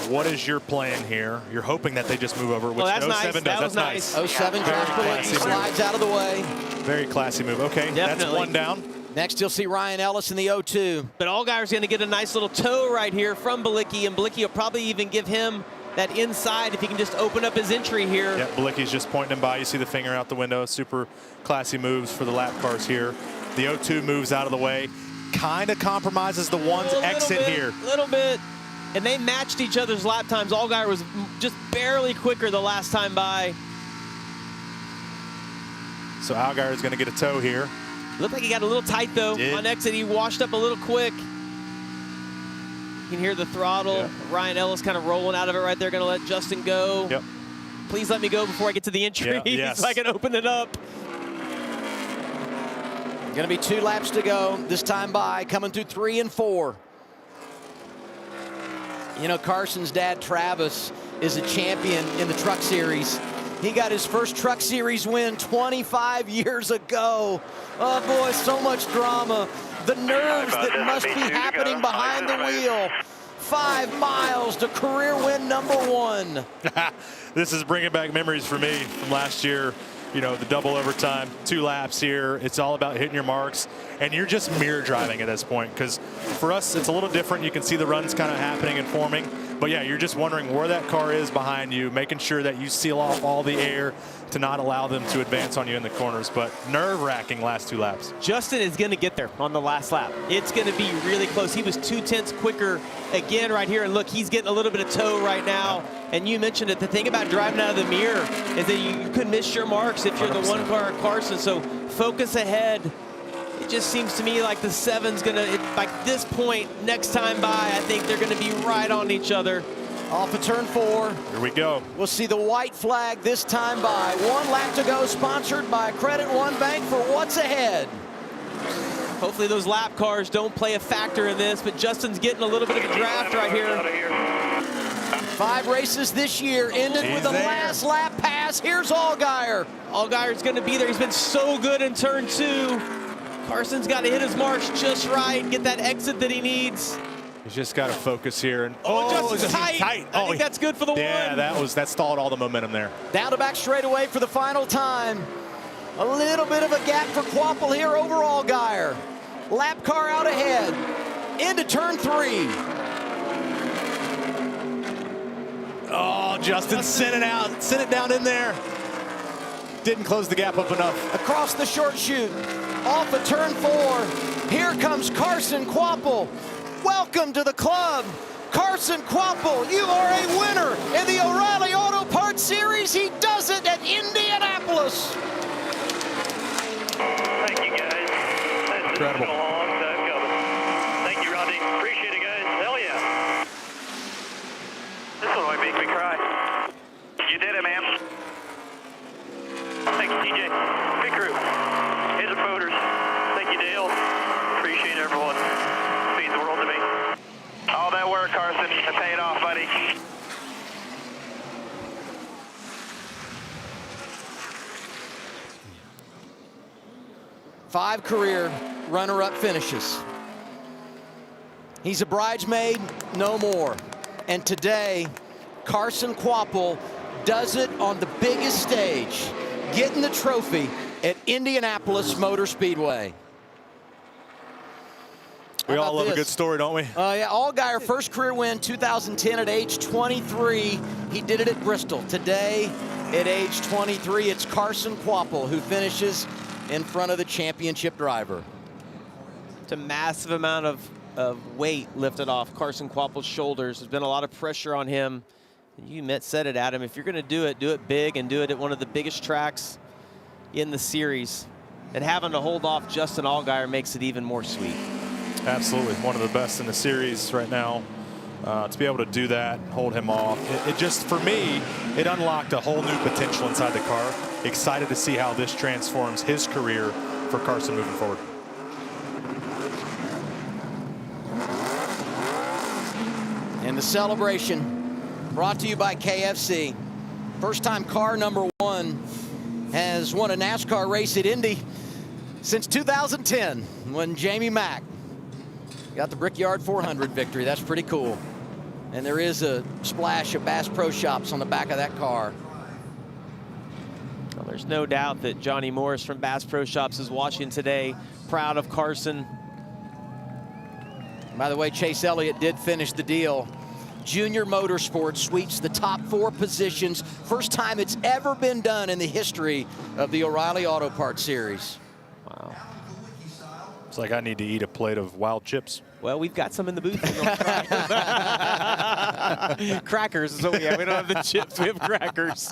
What is your plan here? You're hoping that they just move over, which that's 07 nice. does. That was That's nice. 07 Josh Bilicki slides out of the way. Very classy move. Okay, Definitely. that's one down. Next, you'll see Ryan Ellis in the 02. But Allgaier's going to get a nice little toe right here from Bilicki, and Bilicki will probably even give him that inside if he can just open up his entry here. Yeah, Bilicki's just pointing him by. You see the finger out the window. Super classy moves for the lap cars here. The 02 moves out of the way. Kind of compromises the one's exit here. A little bit. And they matched each other's lap times. Allgaier was just barely quicker the last time by. So Allgaier is going to get a toe here. Looked like he got a little tight, though. On exit, he washed up a little quick. You can hear the throttle. Yeah. Ryan Ellis kind of rolling out of it right there. Going to let Justin go. Yep. Please let me go before I get to the entry Yeah, yes. so I can open it up. Going to be 2 laps to go. This time by coming through 3 and 4. You know, Carson's dad, Travis, is a champion in the Truck Series. He got his first Truck Series win 25 years ago. Oh, boy, so much drama. The nerves that must be happening behind the wheel. 5 miles to career win #1. This is bringing back memories for me from last year. You know, the double overtime, 2 laps here. It's all about hitting your marks. And you're just mirror driving at this point, because for us, it's a little different. You can see the runs kind of happening and forming. But yeah, you're just wondering where that car is behind you, making sure that you seal off all the air to not allow them to advance on you in the corners. But nerve-wracking last 2 laps. Justin is going to get there on the last lap. It's going to be really close. He was 2/10 quicker again right here. And look, he's getting a little bit of toe right now. And you mentioned it. The thing about driving out of the mirror is that you could miss your marks if you're 100%. The one car Carson. So focus ahead. It just seems to me like the 7's going to, like this point, next time by, I think they're going to be right on each other. Off of turn 4. Here we go. We'll see the white flag this time by. 1 lap to go, sponsored by Credit One Bank for what's ahead. Hopefully those lap cars don't play a factor in this, but Justin's getting a little bit of a draft right here. 5 races this year ended with a last lap pass. Here's Allgaier. Allgaier's going to be there. He's been so good in turn 2. Carson's got to hit his marks just right, get that exit that he needs. He's just got to focus here. And Justin's tight. I think that's good for the one. Yeah, that stalled all the momentum there. Down to back straightaway for the final time. A little bit of a gap for Quapple here over Allgaier. Lap car out ahead. Into turn 3. Oh, Justin sent it out. Sent it down in there. Didn't close the gap up enough. Across the short chute. Off of turn 4. Here comes Carson Quapple. Welcome to the club. Carson Quapple, you are a winner in the O'Reilly Auto Parts Series. He does it at Indianapolis. Thank you, guys. That's incredible. been a long time coming. Thank you, Rodney. Appreciate it, guys. Hell yeah. This one might make me cry. You did it, man. Thank you, TJ. Big crew. Here's the voters. Thank you, Dale. Appreciate everyone. Means the world to me. All that work, Carson. It paid off, buddy. Five career runner-up finishes. He's a bridesmaid, no more. And today, Carson Quapple does it on the biggest stage, getting the trophy at Indianapolis Motor Speedway. We all love a good story, don't we? Yeah, Allgaier, first career win 2010 at age 23. He did it at Bristol. Today, at age 23, it's Carson Quapple who finishes in front of the championship driver. It's a massive amount of weight lifted off Carson Quapple's shoulders. There's been a lot of pressure on him. You said it, Adam. If you're going to do it big and do it at one of the biggest tracks in the series. And having to hold off Justin Allgaier makes it even more sweet. Absolutely, one of the best in the series right now. To be able to do that, hold him off, it just, for me, it unlocked a whole new potential inside the car. Excited to see how this transforms his career for Carson moving forward. And the celebration brought to you by KFC. First time car number 1 has won a NASCAR race at Indy since 2010 when Jamie Mack got the Brickyard 400 victory. That's pretty cool. And there is a splash of Bass Pro Shops on the back of that car. Well, there's no doubt that Johnny Morris from Bass Pro Shops is watching today, proud of Carson. By the way, Chase Elliott did finish the deal. Junior Motorsports sweeps the top 4 positions. First time it's ever been done in the history of the O'Reilly Auto Parts Series. Wow. It's like I need to eat a plate of wild chips. Well, we've got some in the booth. Crackers is what we have. We don't have the chips, we have crackers.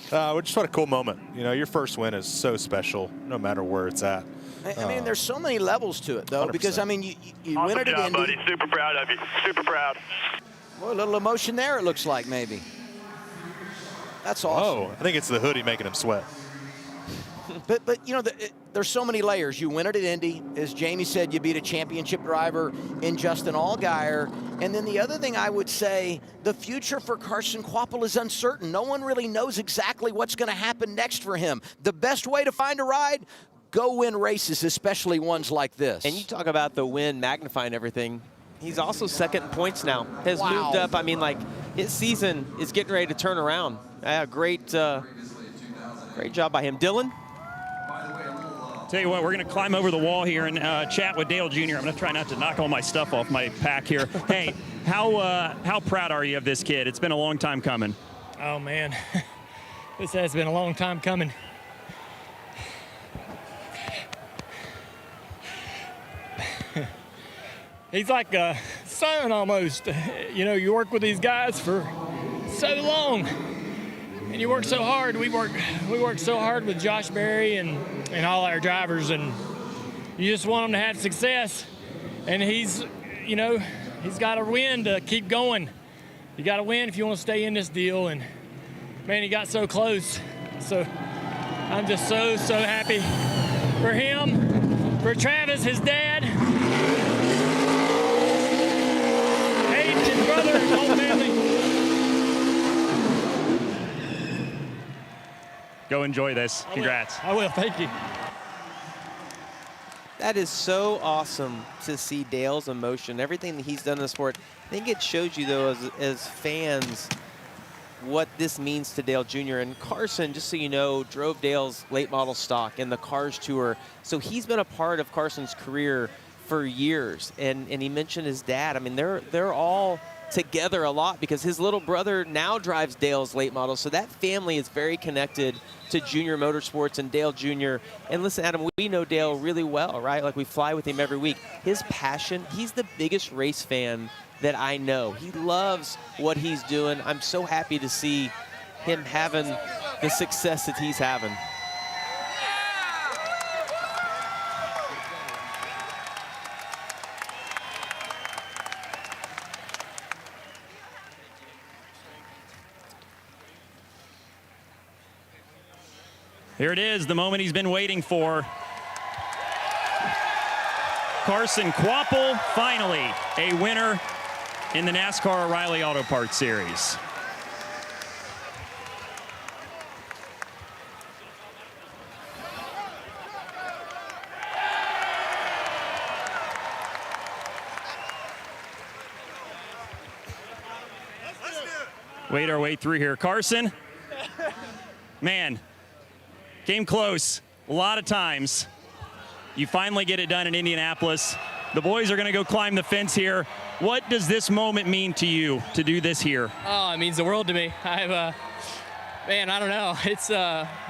Just what a cool moment. You know, your first win is so special, no matter where it's at. I mean, there's so many levels to it, though, 100%. because, I mean, you Awesome win it at job, Indy. buddy. Super proud of you. Super proud. Well, a little emotion there, it looks like, maybe. That's awesome. Oh, I think it's the hoodie making him sweat. But you know, there's so many layers. You win it at Indy. As Jamie said, you beat a championship driver in Justin Allgaier. And then the other thing I would say, the future for Carson Kvapil is uncertain. No one really knows exactly what's going to happen next for him. The best way to find a ride, go win races, especially ones like this. And you talk about the win magnifying everything. He's also second in points now. Has moved up. I mean, like, his season is getting ready to turn around. Great job by him. Dylan? Tell you what, we're going to climb over the wall here and chat with Dale Jr. I'm going to try not to knock all my stuff off my pack here. Hey, how proud are you of this kid? It's been a long time coming. Oh, man. This has been a long time coming. He's like a son almost. You know, you work with these guys for so long. And you work so hard. We work so hard with Josh Berry and all our drivers, and you just want them to have success. And he's got to win to keep going. You got to win if you want to stay in this deal. And man, he got so close. So I'm just so happy for him, for Travis, his dad, Hayden, his brother, his whole family. Go enjoy this. Congrats. I will. Thank you. That is so awesome to see Dale's emotion, everything that he's done in the sport. I think it shows you, though, as fans, what this means to Dale Jr. And Carson, just so you know, drove Dale's late model stock in the Cars Tour. So he's been a part of Carson's career for years. And he mentioned his dad. I mean, they're all together a lot because his little brother now drives Dale's late model. So that family is very connected to Junior Motorsports and Dale Jr. And listen, Adam, we know Dale really well, right? Like, we fly with him every week. His passion, he's the biggest race fan that I know. He loves what he's doing. I'm so happy to see him having the success that he's having. Here it is, the moment he's been waiting for. Carson Kvapil, finally a winner in the NASCAR O'Reilly Auto Parts Series. Wait our way through here. Carson, man, came close a lot of times. You finally get it done in Indianapolis. The boys are going to go climb the fence here. What does this moment mean to you to do this here? Oh, it means the world to me. Man, I don't know. It's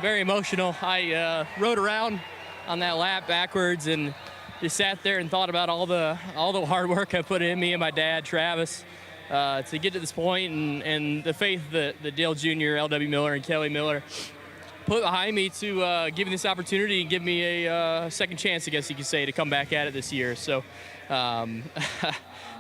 very emotional. I rode around on that lap backwards and just sat there and thought about all the hard work I put in, me and my dad, Travis, to get to this point, and the faith that Dale Jr., L.W. Miller, and Kelly Miller put behind me to give me this opportunity and give me a second chance, I guess you could say, to come back at it this year. So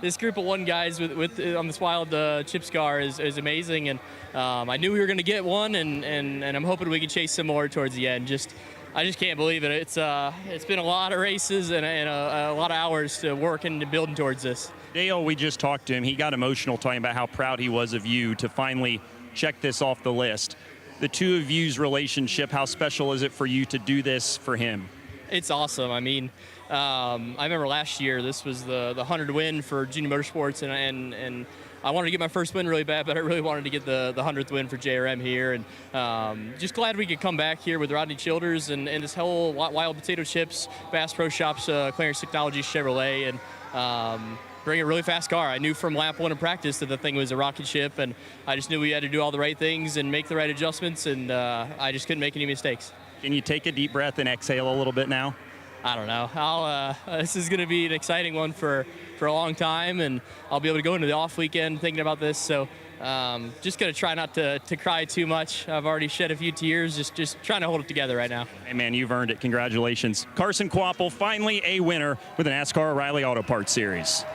this group of 1 guys with on this wild Chips car is amazing, and I knew we were going to get one, and I'm hoping we can chase some more towards the end. Just I just can't believe it. It's been a lot of races and a lot of hours to working and building towards this. Dale, we just talked to him. He got emotional talking about how proud he was of you to finally check this off the list. The two of you's relationship, how special is it for you to do this for him? It's awesome. I mean, I remember last year, this was the 100 win for Junior Motorsports, and I wanted to get my first win really bad, but I really wanted to get the 100th win for JRM here, and just glad we could come back here with Rodney Childers and this whole Wild Potato Chips, Bass Pro Shops, Clarence Technologies Chevrolet, and bring a really fast car. I knew from lap 1 in practice that the thing was a rocket ship, and I just knew we had to do all the right things and make the right adjustments, and I just couldn't make any mistakes. Can you take a deep breath and exhale a little bit now? I don't know. This is going to be an exciting one for a long time, and I'll be able to go into the off weekend thinking about this. So just going to try not to cry too much. I've already shed a few tears, just trying to hold it together right now. Hey, man, you've earned it. Congratulations. Carson Kvapil, finally a winner with the NASCAR O'Reilly Auto Parts Series.